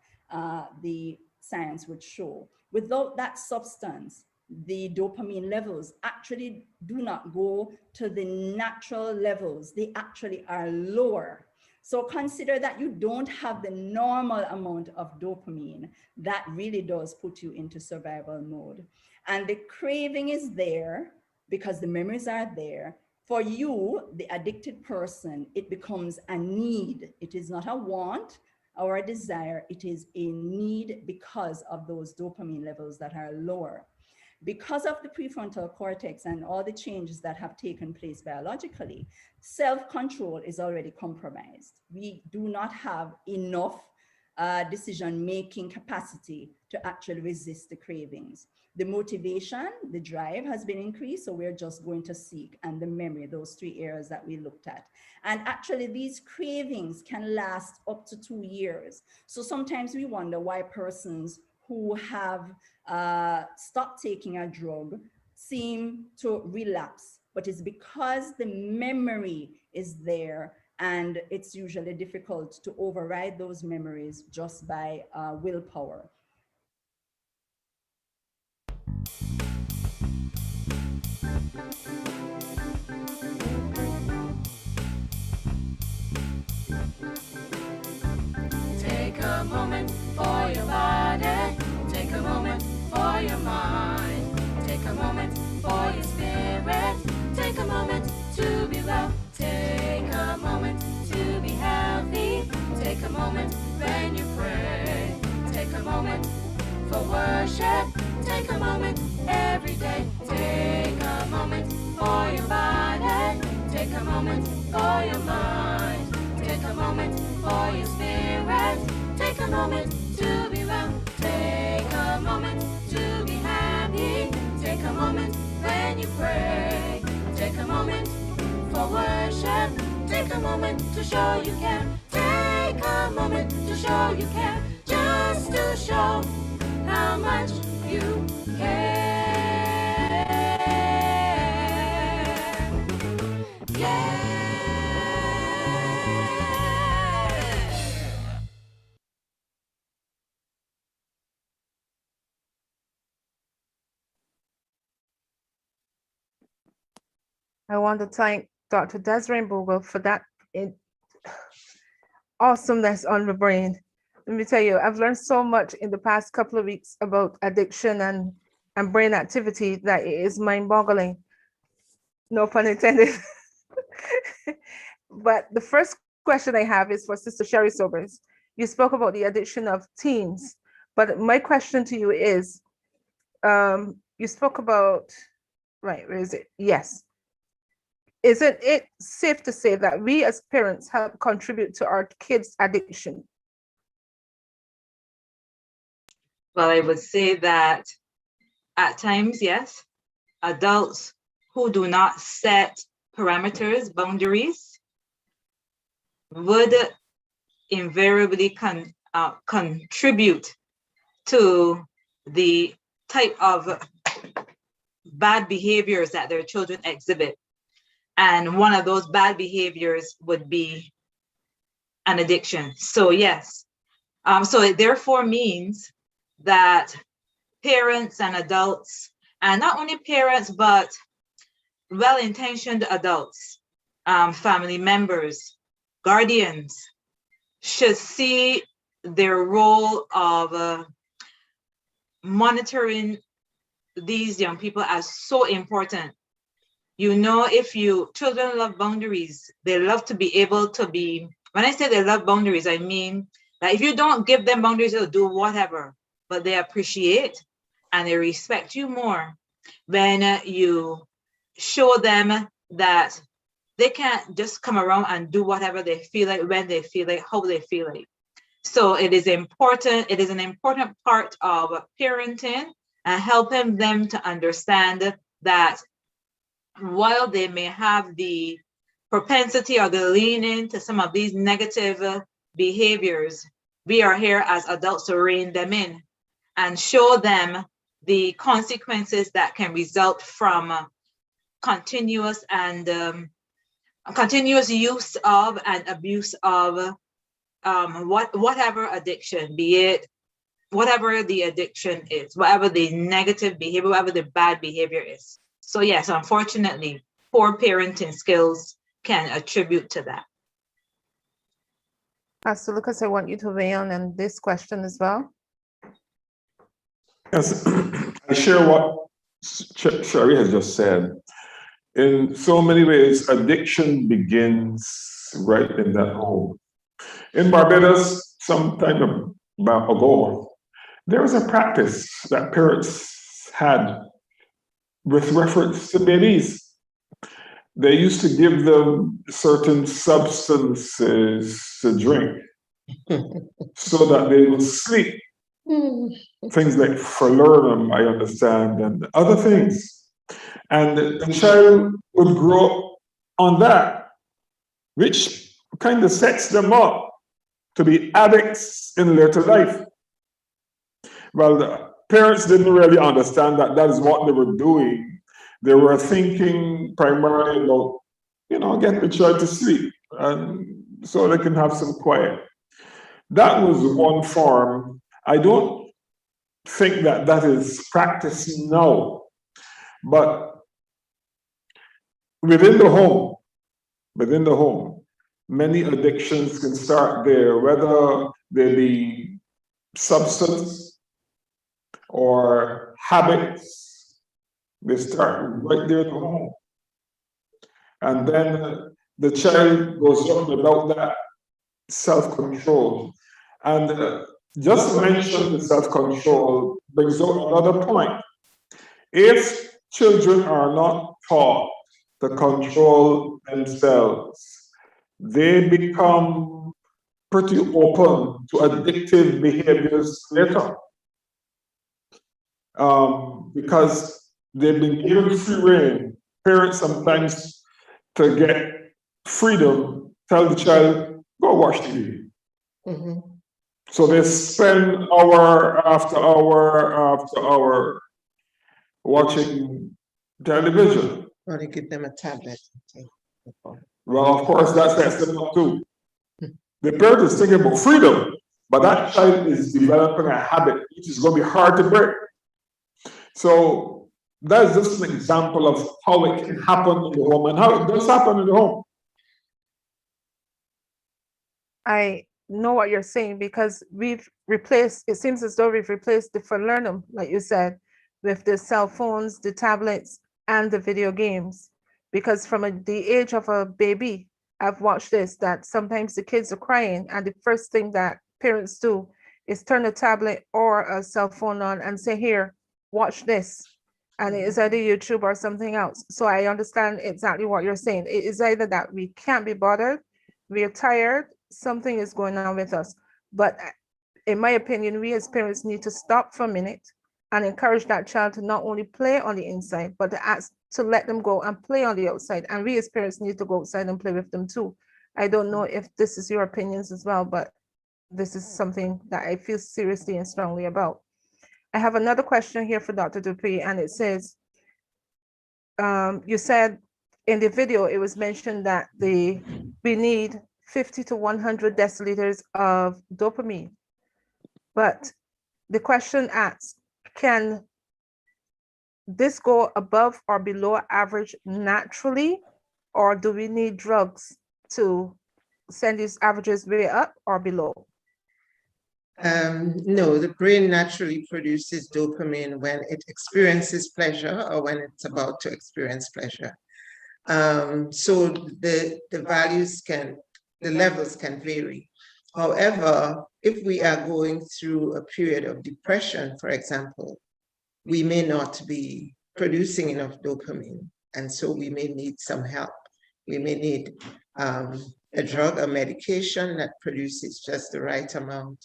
the science would show. Without that substance, the dopamine levels actually do not go to the natural levels. They actually are lower. So consider that you don't have the normal amount of dopamine. That really does put you into survival mode. And the craving is there because the memories are there. For you, the addicted person, it becomes a need. It is not a want or a desire. It is a need because of those dopamine levels that are lower. Because of the prefrontal cortex and all the changes that have taken place biologically, self-control is already compromised. We do not have enough decision-making capacity to actually resist the cravings. The motivation, the drive has been increased, so we're just going to seek, and the memory, those 3 areas that we looked at. And actually these cravings can last up to 2 years. So sometimes we wonder why persons who have stopped taking a drug seem to relapse, but it's because the memory is there, and it's usually difficult to override those memories just by willpower. Take a moment for your body. Take a moment for your mind. Take a moment for your spirit. Take a moment to be loved. Take a moment to be healthy. Take a moment when you pray. Take a moment for worship. Take a moment every day. Take a moment for your body. Take a moment for your mind. Take a moment for your spirit. Take a moment to be well. Take a moment to be happy. Take a moment when you pray. Take a moment for worship. Take a moment to show you care. Take a moment to show you care. Just to show how much you care. Yeah. I want to thank Dr. Desiree Bogle for that awesomeness on the brain. Let me tell you, I've learned so much in the past couple of weeks about addiction and brain activity that it is mind-boggling. No pun intended. But the first question I have is for Sister Sherry Sobers. You spoke about the addiction of teens, but my question to you is, you spoke about, right, where is it? Yes. Isn't it safe to say that we as parents help contribute to our kids' addiction? Well, I would say that at times, yes, adults who do not set parameters, boundaries, would invariably contribute to the type of bad behaviors that their children exhibit. And one of those bad behaviors would be an addiction. So yes, so it therefore means that parents and adults, and not only parents, but well-intentioned adults, family members, guardians, should see their role of monitoring these young people as so important. You know, if children love boundaries, they love to be able to be, when I say they love boundaries, I mean that if you don't give them boundaries, they'll do whatever, but they appreciate and they respect you more when you show them that they can't just come around and do whatever they feel like, when they feel like, how they feel like. So it is important, it is an important part of parenting and helping them to understand that while they may have the propensity or the leaning to some of these negative behaviors, we are here as adults to rein them in and show them the consequences that can result from continuous use of and abuse of whatever addiction, be it whatever the addiction is, whatever the negative behavior, whatever the bad behavior is. So yes, unfortunately, poor parenting skills can attribute to that. Pastor Lucas, I want you to weigh in on this question as well. Yes, I share what Sherry has just said. In so many ways, addiction begins right in that home. In Barbados, some time ago, there was a practice that parents had with reference to babies. They used to give them certain substances to drink so that they would sleep. Things like falernum, I understand, and other things. And the child would grow up on that, which kind of sets them up to be addicts in later life. Well, the parents didn't really understand that that is what they were doing. They were thinking primarily about, getting the child to sleep and so they can have some quiet. That was one form. I don't think that that is practiced now, but within the home, many addictions can start there, whether they be substance or habits. They start right there in the home. And then the child goes on without that self-control. And just to mention the self-control brings out another point. If children are not taught to control themselves, they become pretty open to addictive behaviors later. Because they've been given free rein. Parents sometimes, to get freedom, tell the child, go watch TV. Mhm. So they spend hour after hour after hour watching television. Or they give them a tablet. Well, of course, that sets them up too. The parent is thinking about freedom, but that child is developing a habit which is going to be hard to break. So that's just an example of how it can happen in the home and how it does happen in the home. I know what you're saying because we've replaced, it seems as though we've replaced the falernum, like you said, with the cell phones, the tablets, and the video games. Because from the age of a baby, I've watched this, that sometimes the kids are crying and the first thing that parents do is turn a tablet or a cell phone on and say, here, watch this. And it is either YouTube or something else. So I understand exactly what you're saying. It is either that we can't be bothered, we're tired, something is going on with us. But in my opinion, we as parents need to stop for a minute and encourage that child to not only play on the inside, but to ask to let them go and play on the outside. And we as parents need to go outside and play with them too. I don't know if this is your opinions as well, but this is something that I feel seriously and strongly about. I have another question here for Dr. Dupree, and it says, you said in the video, it was mentioned that we need 50 to 100 deciliters of dopamine. But the question asks, can this go above or below average naturally, or do we need drugs to send these averages way up or below? No, the brain naturally produces dopamine when it experiences pleasure or when it's about to experience pleasure. So the values the levels can vary. However, if we are going through a period of depression, for example, we may not be producing enough dopamine, and so we may need some help. We may need a drug, a medication that produces just the right amount,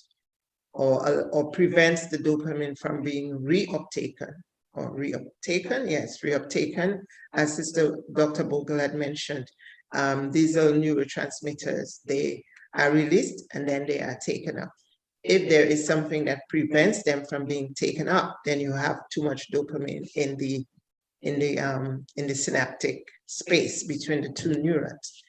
or prevents the dopamine from being reuptaken. As Sister Dr. Bogle had mentioned. These are neurotransmitters. They are released and then they are taken up. If there is something that prevents them from being taken up, then you have too much dopamine in the synaptic space between the two neurons.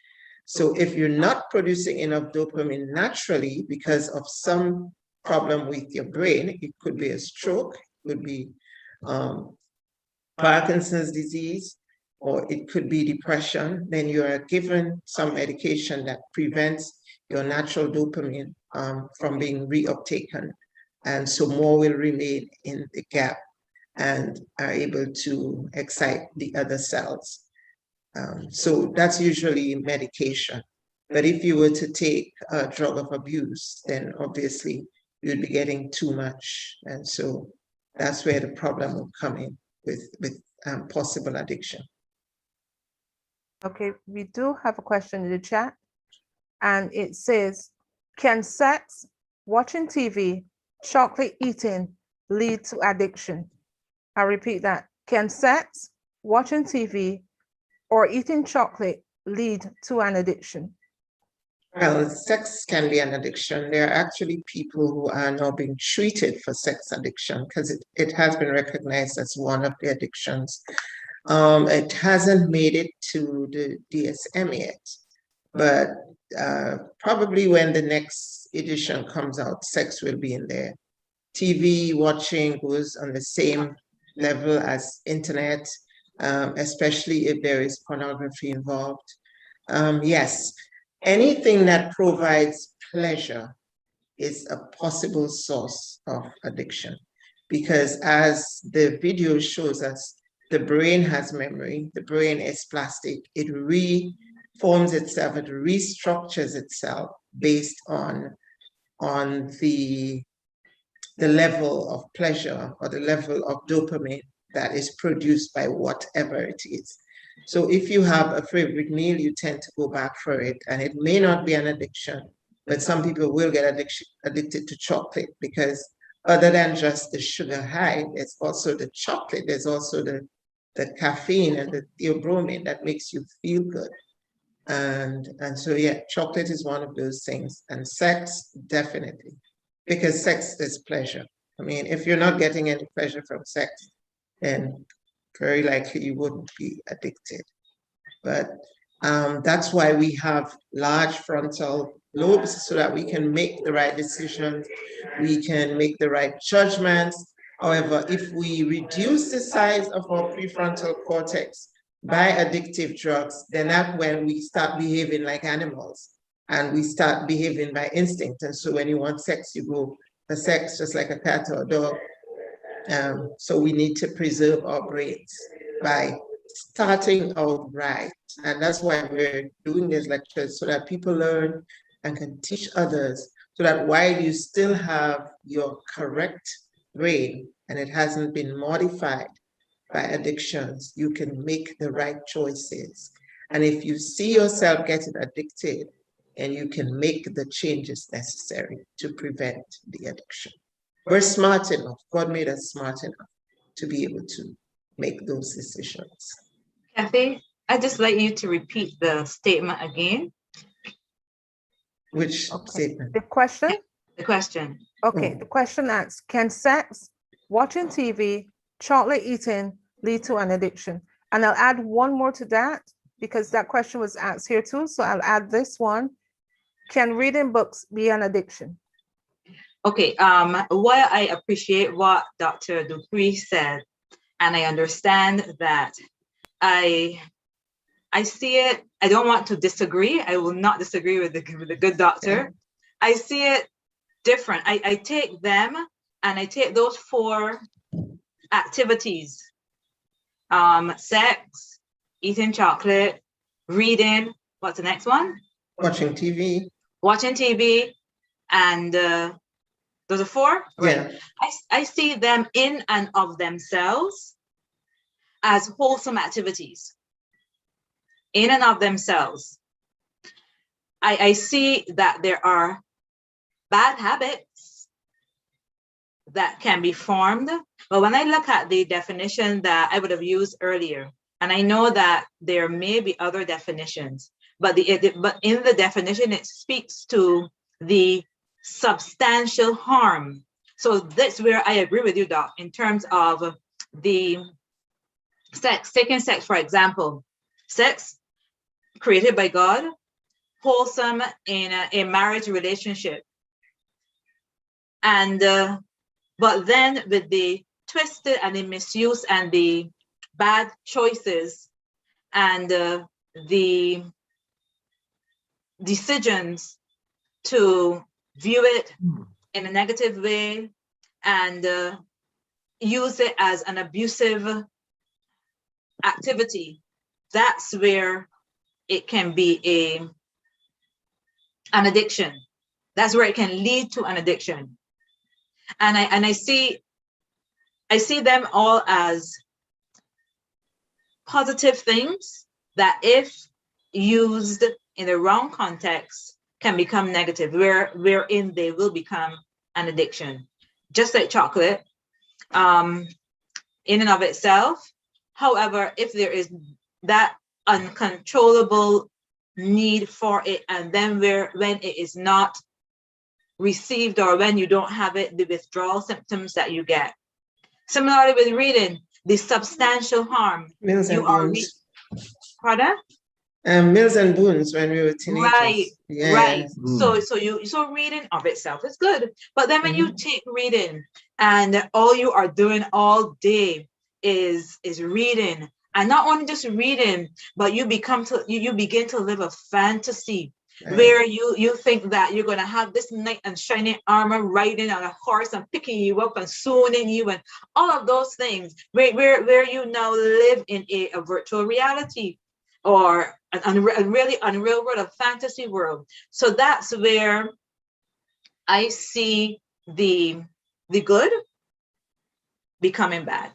So if you're not producing enough dopamine naturally because of some problem with your brain. It could be a stroke, it could be Parkinson's disease, or it could be depression. Then you are given some medication that prevents your natural dopamine from being reuptaken. And so more will remain in the gap and are able to excite the other cells. So that's usually medication. But if you were to take a drug of abuse, then obviously you'd be getting too much. And so that's where the problem will come in with possible addiction. Okay, we do have a question in the chat, and it says, can sex, watching TV, chocolate eating lead to addiction? I repeat that. Can sex, watching TV, or eating chocolate lead to an addiction? Well, sex can be an addiction. There are actually people who are now being treated for sex addiction because it has been recognized as one of the addictions. It hasn't made it to the DSM yet, but probably when the next edition comes out, sex will be in there. TV watching goes on the same level as internet, especially if there is pornography involved. Yes, anything that provides pleasure is a possible source of addiction, because as the video shows us, the brain has memory, the brain is plastic, it reforms itself, it restructures itself based on the level of pleasure or the level of dopamine that is produced by whatever it is. So if you have a favorite meal, you tend to go back for it, and it may not be an addiction, but some people will get addicted to chocolate, because other than just the sugar high, there's also the chocolate, there's also the caffeine and the theobromine that makes you feel good. And so, yeah, chocolate is one of those things, and sex, definitely, because sex is pleasure. I mean, if you're not getting any pleasure from sex, then very likely you wouldn't be addicted. But that's why we have large frontal lobes, so that we can make the right decisions, we can make the right judgments. However, if we reduce the size of our prefrontal cortex by addictive drugs, then that's when we start behaving like animals, and we start behaving by instinct. And so when you want sex, you go for sex, just like a cat or a dog. So we need to preserve our brains by starting out right. And that's why we're doing these lectures, so that people learn and can teach others, so that while you still have your correct brain and it hasn't been modified by addictions, you can make the right choices. And if you see yourself getting addicted, and you can make the changes necessary to prevent the addiction. We're smart enough, God made us smart enough to be able to make those decisions. Kathy, I'd just like you to repeat the statement again. Which Okay. statement? The question? The question. Okay, Oh. the question asks, can sex, watching TV, chocolate eating lead to an addiction? And I'll add one more to that, because that question was asked here too. So I'll add this one. Can reading books be an addiction? Okay, while I appreciate what Dr. Dupree said, and I understand that, I see it, I don't want to disagree. I will not disagree with the good doctor. I see it different. I take them, and I take those 4 activities: sex, eating chocolate, reading, what's the next one? Watching TV. Watching TV, and those are 4? Yeah. Right. I see them in and of themselves as wholesome activities. In and of themselves. I see that there are bad habits that can be formed. But when I look at the definition that I would have used earlier, and I know that there may be other definitions, but in the definition, it speaks to the substantial harm. So that's where I agree with you, Doc, in terms of the sex, taking sex, for example. Sex created by God, wholesome in a marriage relationship. And but then with the twisted and the misuse and the bad choices and the decisions to view it in a negative way and use it as an abusive activity, that's where it can be an addiction. That's where it can lead to an addiction. And I see them all as positive things that, if used in the wrong context, can become negative, wherein they will become an addiction. Just like chocolate, in and of itself. However, if there is that uncontrollable need for it, and then when it is not received, or when you don't have it, the withdrawal symptoms that you get. Similarly with reading, the substantial harm Mills and you are Boons. Pardon? Mills and Boons when we were teenagers. Right, Yeah. right. So reading of itself is good, but then when you take reading and all you are doing all day is reading, and not only just reading, but you begin to live a fantasy. Right. Where you think that you're going to have this knight and shining armor riding on a horse and picking you up and swooning you and all of those things, where you now live in a virtual reality or a really unreal world, a fantasy world. So that's where I see the good becoming bad.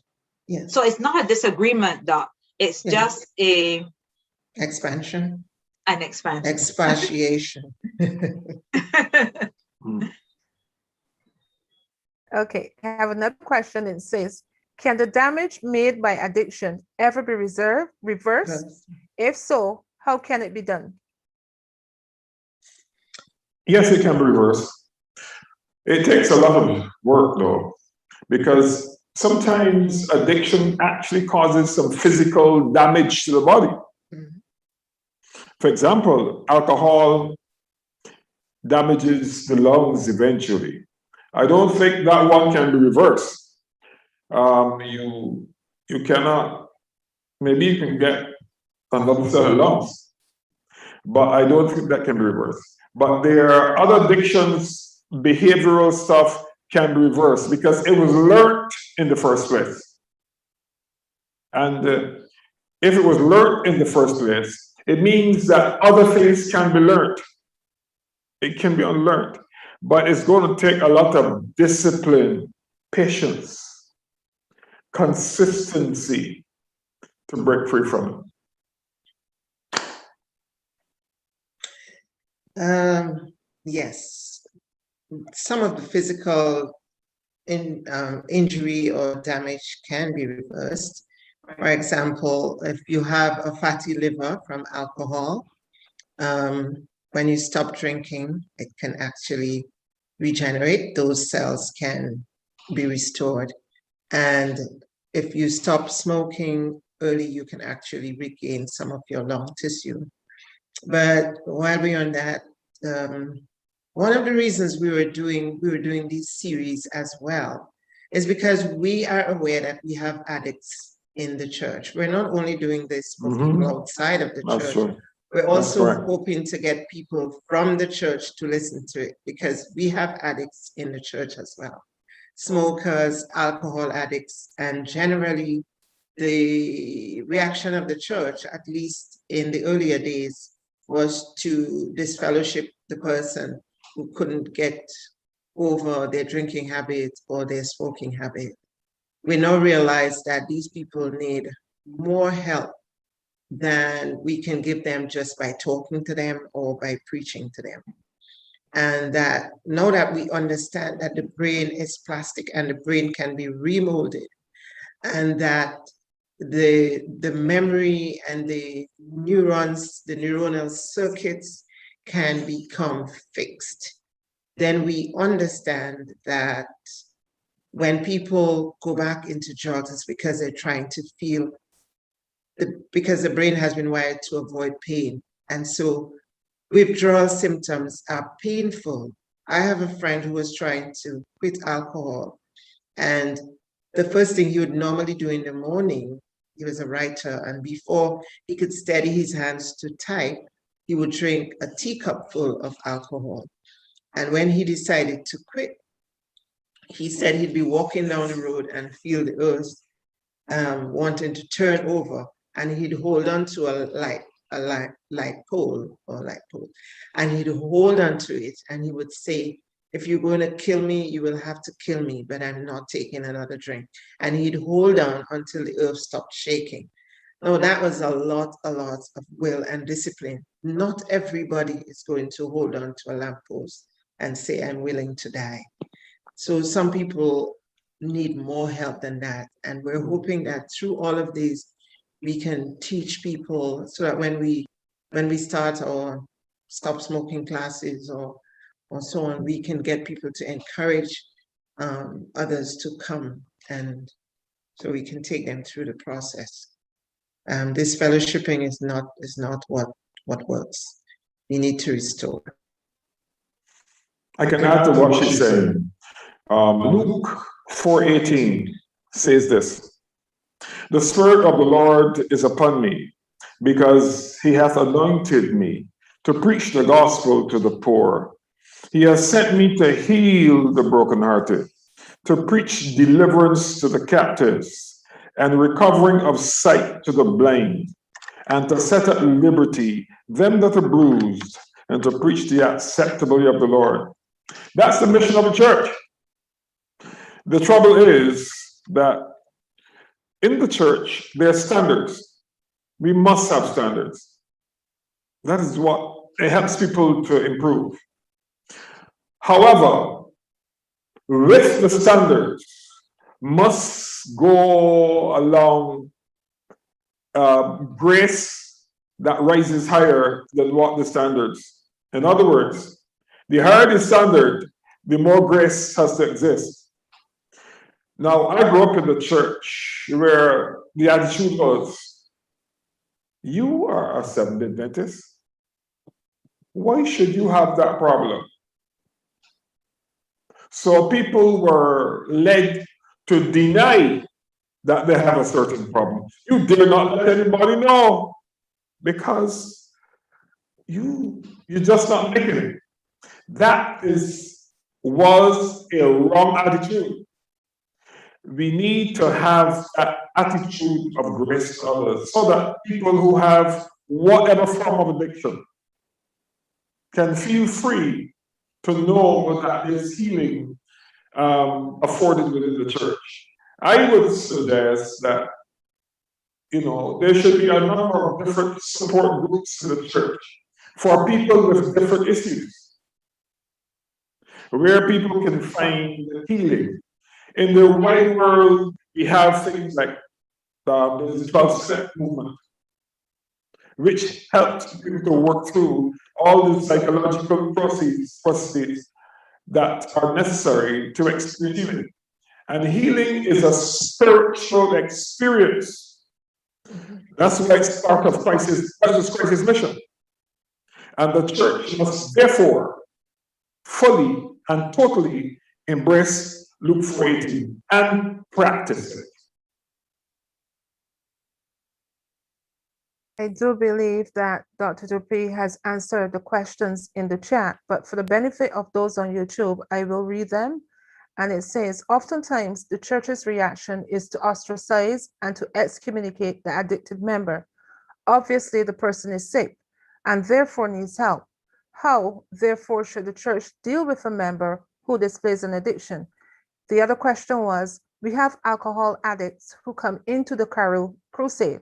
Yes. So it's not a disagreement, Doc. It's just an expansion. Expatiation. Okay, I have another question. It says, can the damage made by addiction ever be reversed? If so, how can it be done? Yes, it can be reversed. It takes a lot of work though, because sometimes addiction actually causes some physical damage to the body. For example, alcohol damages the lungs eventually. I don't think that one can be reversed. You cannot, maybe you can get another set of lungs, but I don't think that can be reversed. But there are other addictions, behavioral stuff can be reversed because it was learned in the first place. And if it was learned in the first place, it means that other things can be learned. It can be unlearned, but it's going to take a lot of discipline, patience, consistency to break free from it. Yes, some of the physical injury or damage can be reversed. For example, if you have a fatty liver from alcohol, when you stop drinking, it can actually regenerate. Those cells can be restored. And if you stop smoking early, you can actually regain some of your lung tissue. But while we're on that, one of the reasons we were doing these series as well is because we are aware that we have addicts in the church. We're not only doing this for people outside of the church. Right. We're also hoping to get people from the church to listen to it, because we have addicts in the church as well. Smokers, alcohol addicts, and generally the reaction of the church, at least in the earlier days, was to disfellowship the person who couldn't get over their drinking habit or their smoking habit. We now realize that these people need more help than we can give them just by talking to them or by preaching to them. And that now that we understand that the brain is plastic and the brain can be remolded, and that the memory and the neurons, the neuronal circuits can become fixed, then we understand that when people go back into drugs, it's because they're trying to feel, because the brain has been wired to avoid pain. And so withdrawal symptoms are painful I have a friend who was trying to quit alcohol, and the first thing he would normally do in the morning, he was a writer, and before he could steady his hands to type, he would drink a teacup full of alcohol. And when he decided to quit, he said he'd be walking down the road and feel the earth wanting to turn over, and he'd hold on to a light pole, and he'd hold on to it, and he would say, if you're going to kill me, you will have to kill me, but I'm not taking another drink. And he'd hold on until the earth stopped shaking. Now, that was a lot of will and discipline. Not everybody is going to hold on to a lamppost and say, I'm willing to die. So some people need more help than that. And we're hoping that through all of these, we can teach people so that when we start our stop smoking classes or so on, we can get people to encourage others to come, and so we can take them through the process. This fellowshipping is not what works. We need to restore. I can add to what she's saying. Luke 4:18 says this: the Spirit of the Lord is upon me, because he hath anointed me to preach the gospel to the poor. He has sent me to heal the brokenhearted, to preach deliverance to the captives, and recovering of sight to the blind, and to set at liberty them that are bruised, and to preach the acceptable year of the Lord. That's the mission of the church. The trouble is that in the church, there are standards. We must have standards. That is what it helps people to improve. However, with the standards must go along grace that rises higher than what the standards. In other words, the higher the standard, the more grace has to exist. Now, I grew up in the church where the attitude was, you are a Seventh-day Adventist. Why should you have that problem? So people were led to deny that they have a certain problem. You dare not let anybody know because you're just not making it. That was a wrong attitude. We need to have that attitude of grace to others so that people who have whatever form of addiction can feel free to know that there's healing afforded within the church. I would suggest that, there should be a number of different support groups in the church for people with different issues, where people can find healing. In the wide world, we have things like the 12-step movement, which helps people to work through all the psychological processes that are necessary to experience healing. And healing is a spiritual experience. That's why it's part of Christ's mission. And the church must therefore fully and totally embrace Luke 4:18 and practice it. I do believe that Dr. Dupree has answered the questions in the chat, but for the benefit of those on YouTube, I will read them. And it says, oftentimes the church's reaction is to ostracize and to excommunicate the addicted member. Obviously, the person is sick and therefore needs help. How, therefore, should the church deal with a member who displays an addiction? The other question was, we have alcohol addicts who come into the Carol Crusade.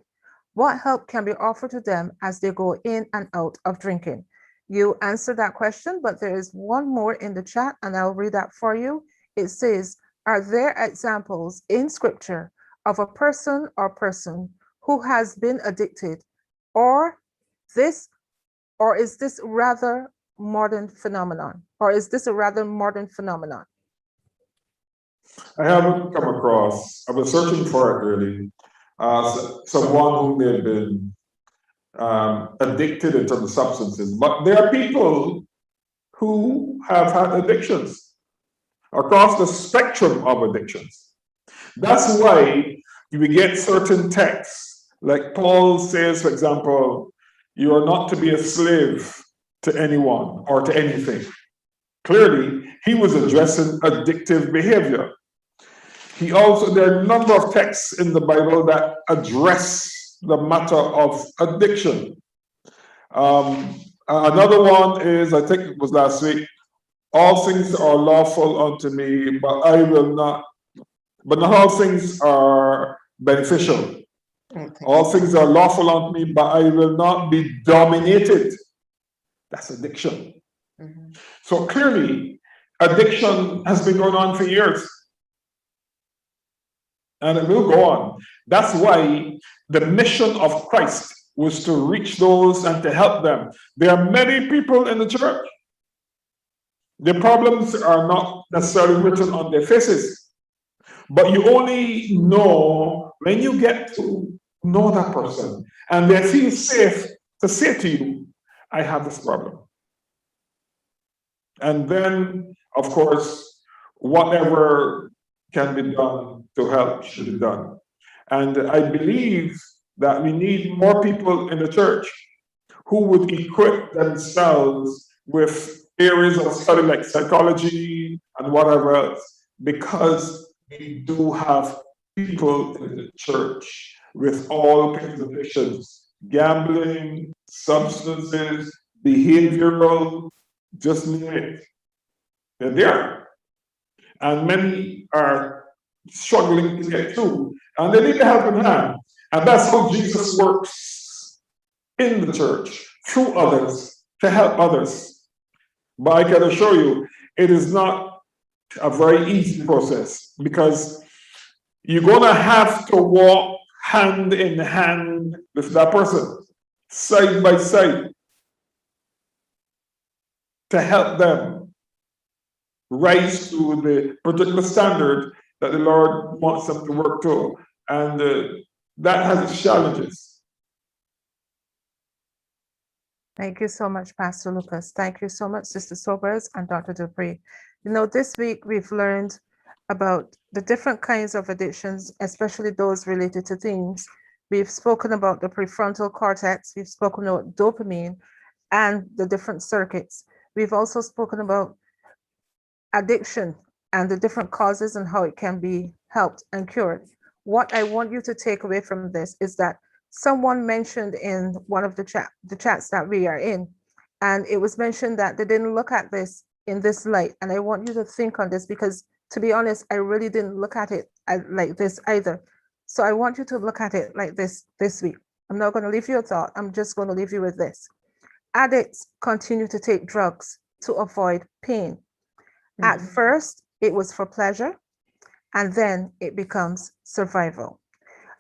What help can be offered to them as they go in and out of drinking? You answered that question, but there is one more in the chat and I'll read that for you. It says, are there examples in scripture of a person or person who has been addicted, or is this rather modern phenomenon? I haven't come across, I was searching for it really, someone who may have been addicted in terms of substances, but there are people who have had addictions across the spectrum of addictions. That's why we get certain texts, like Paul says, for example, you are not to be a slave to anyone or to anything. Clearly, he was addressing addictive behavior. There are a number of texts in the Bible that address the matter of addiction. Another one is, I think it was last week, all things are lawful unto me, but not all things are beneficial. Okay. All things are lawful unto me, but I will not be dominated. That's addiction. Mhm. So clearly, addiction has been going on for years. And it will go on. That's why the mission of Christ was to reach those and to help them. There are many people in the church. The problems are not necessarily written on their faces, but you only know when you get to know that person and they feel safe to say to you, I have this problem. And then, of course, whatever can be done to help should be done. And I believe that we need more people in the church who would equip themselves with areas of study like psychology and whatever else, because we do have people in the church with all kinds of addictions, gambling, substances, behavioral, just name it. They're there. And many are struggling to get through. And they need a helping hand. And that's how Jesus works in the church, through others, to help others. But I can assure you, it is not a very easy process, because you're going to have to walk hand in hand with that person, side by side, to help them rise to the particular standard that the Lord wants them to work to. And that has its challenges. Thank you so much, Pastor Lucas. Thank you so much, Sister Sobers and Dr. Dupree. You know, this week we've learned about the different kinds of addictions, especially those related to themes. We've spoken about the prefrontal cortex, we've spoken about dopamine and the different circuits. We've also spoken about addiction and the different causes and how it can be helped and cured. What I want you to take away from this is that someone mentioned in one of the chats that we are in, and it was mentioned that they didn't look at this in this light. And I want you to think on this, because to be honest, I really didn't look at it like this either. So I want you to look at it like this week. I'm not going to leave you a thought. I'm just going to leave you with this. Addicts continue to take drugs to avoid pain. At first, it was for pleasure, and then it becomes survival.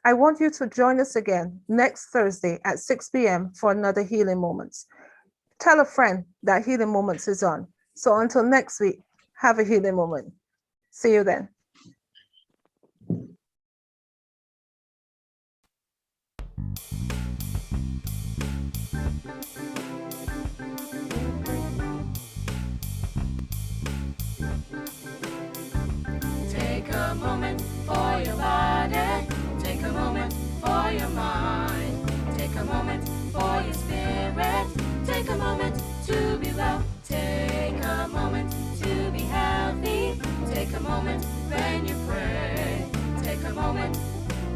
I want you to join us again next Thursday at 6 p.m. for another Healing Moments. Tell a friend that Healing Moments is on. So until next week, have a healing moment. See you then. Take a moment for your body. Take a moment for your mind. Take a moment for your spirit. Take a moment to be well. Take a moment to be healthy. Take a moment when you pray. Take a moment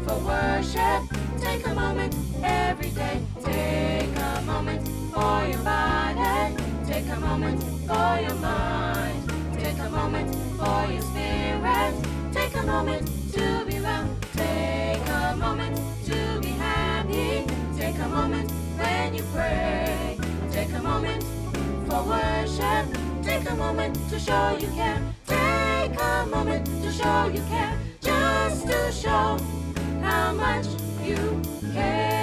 for worship. Take a moment every day. Take a moment for your body. Take a moment for your mind. Take a moment for your spirit. Take a moment to be well. Take a moment to be happy. Take a moment when you pray. Take a moment for worship. Take a moment to show you care. Take a moment to show you care. Just to show how much you care.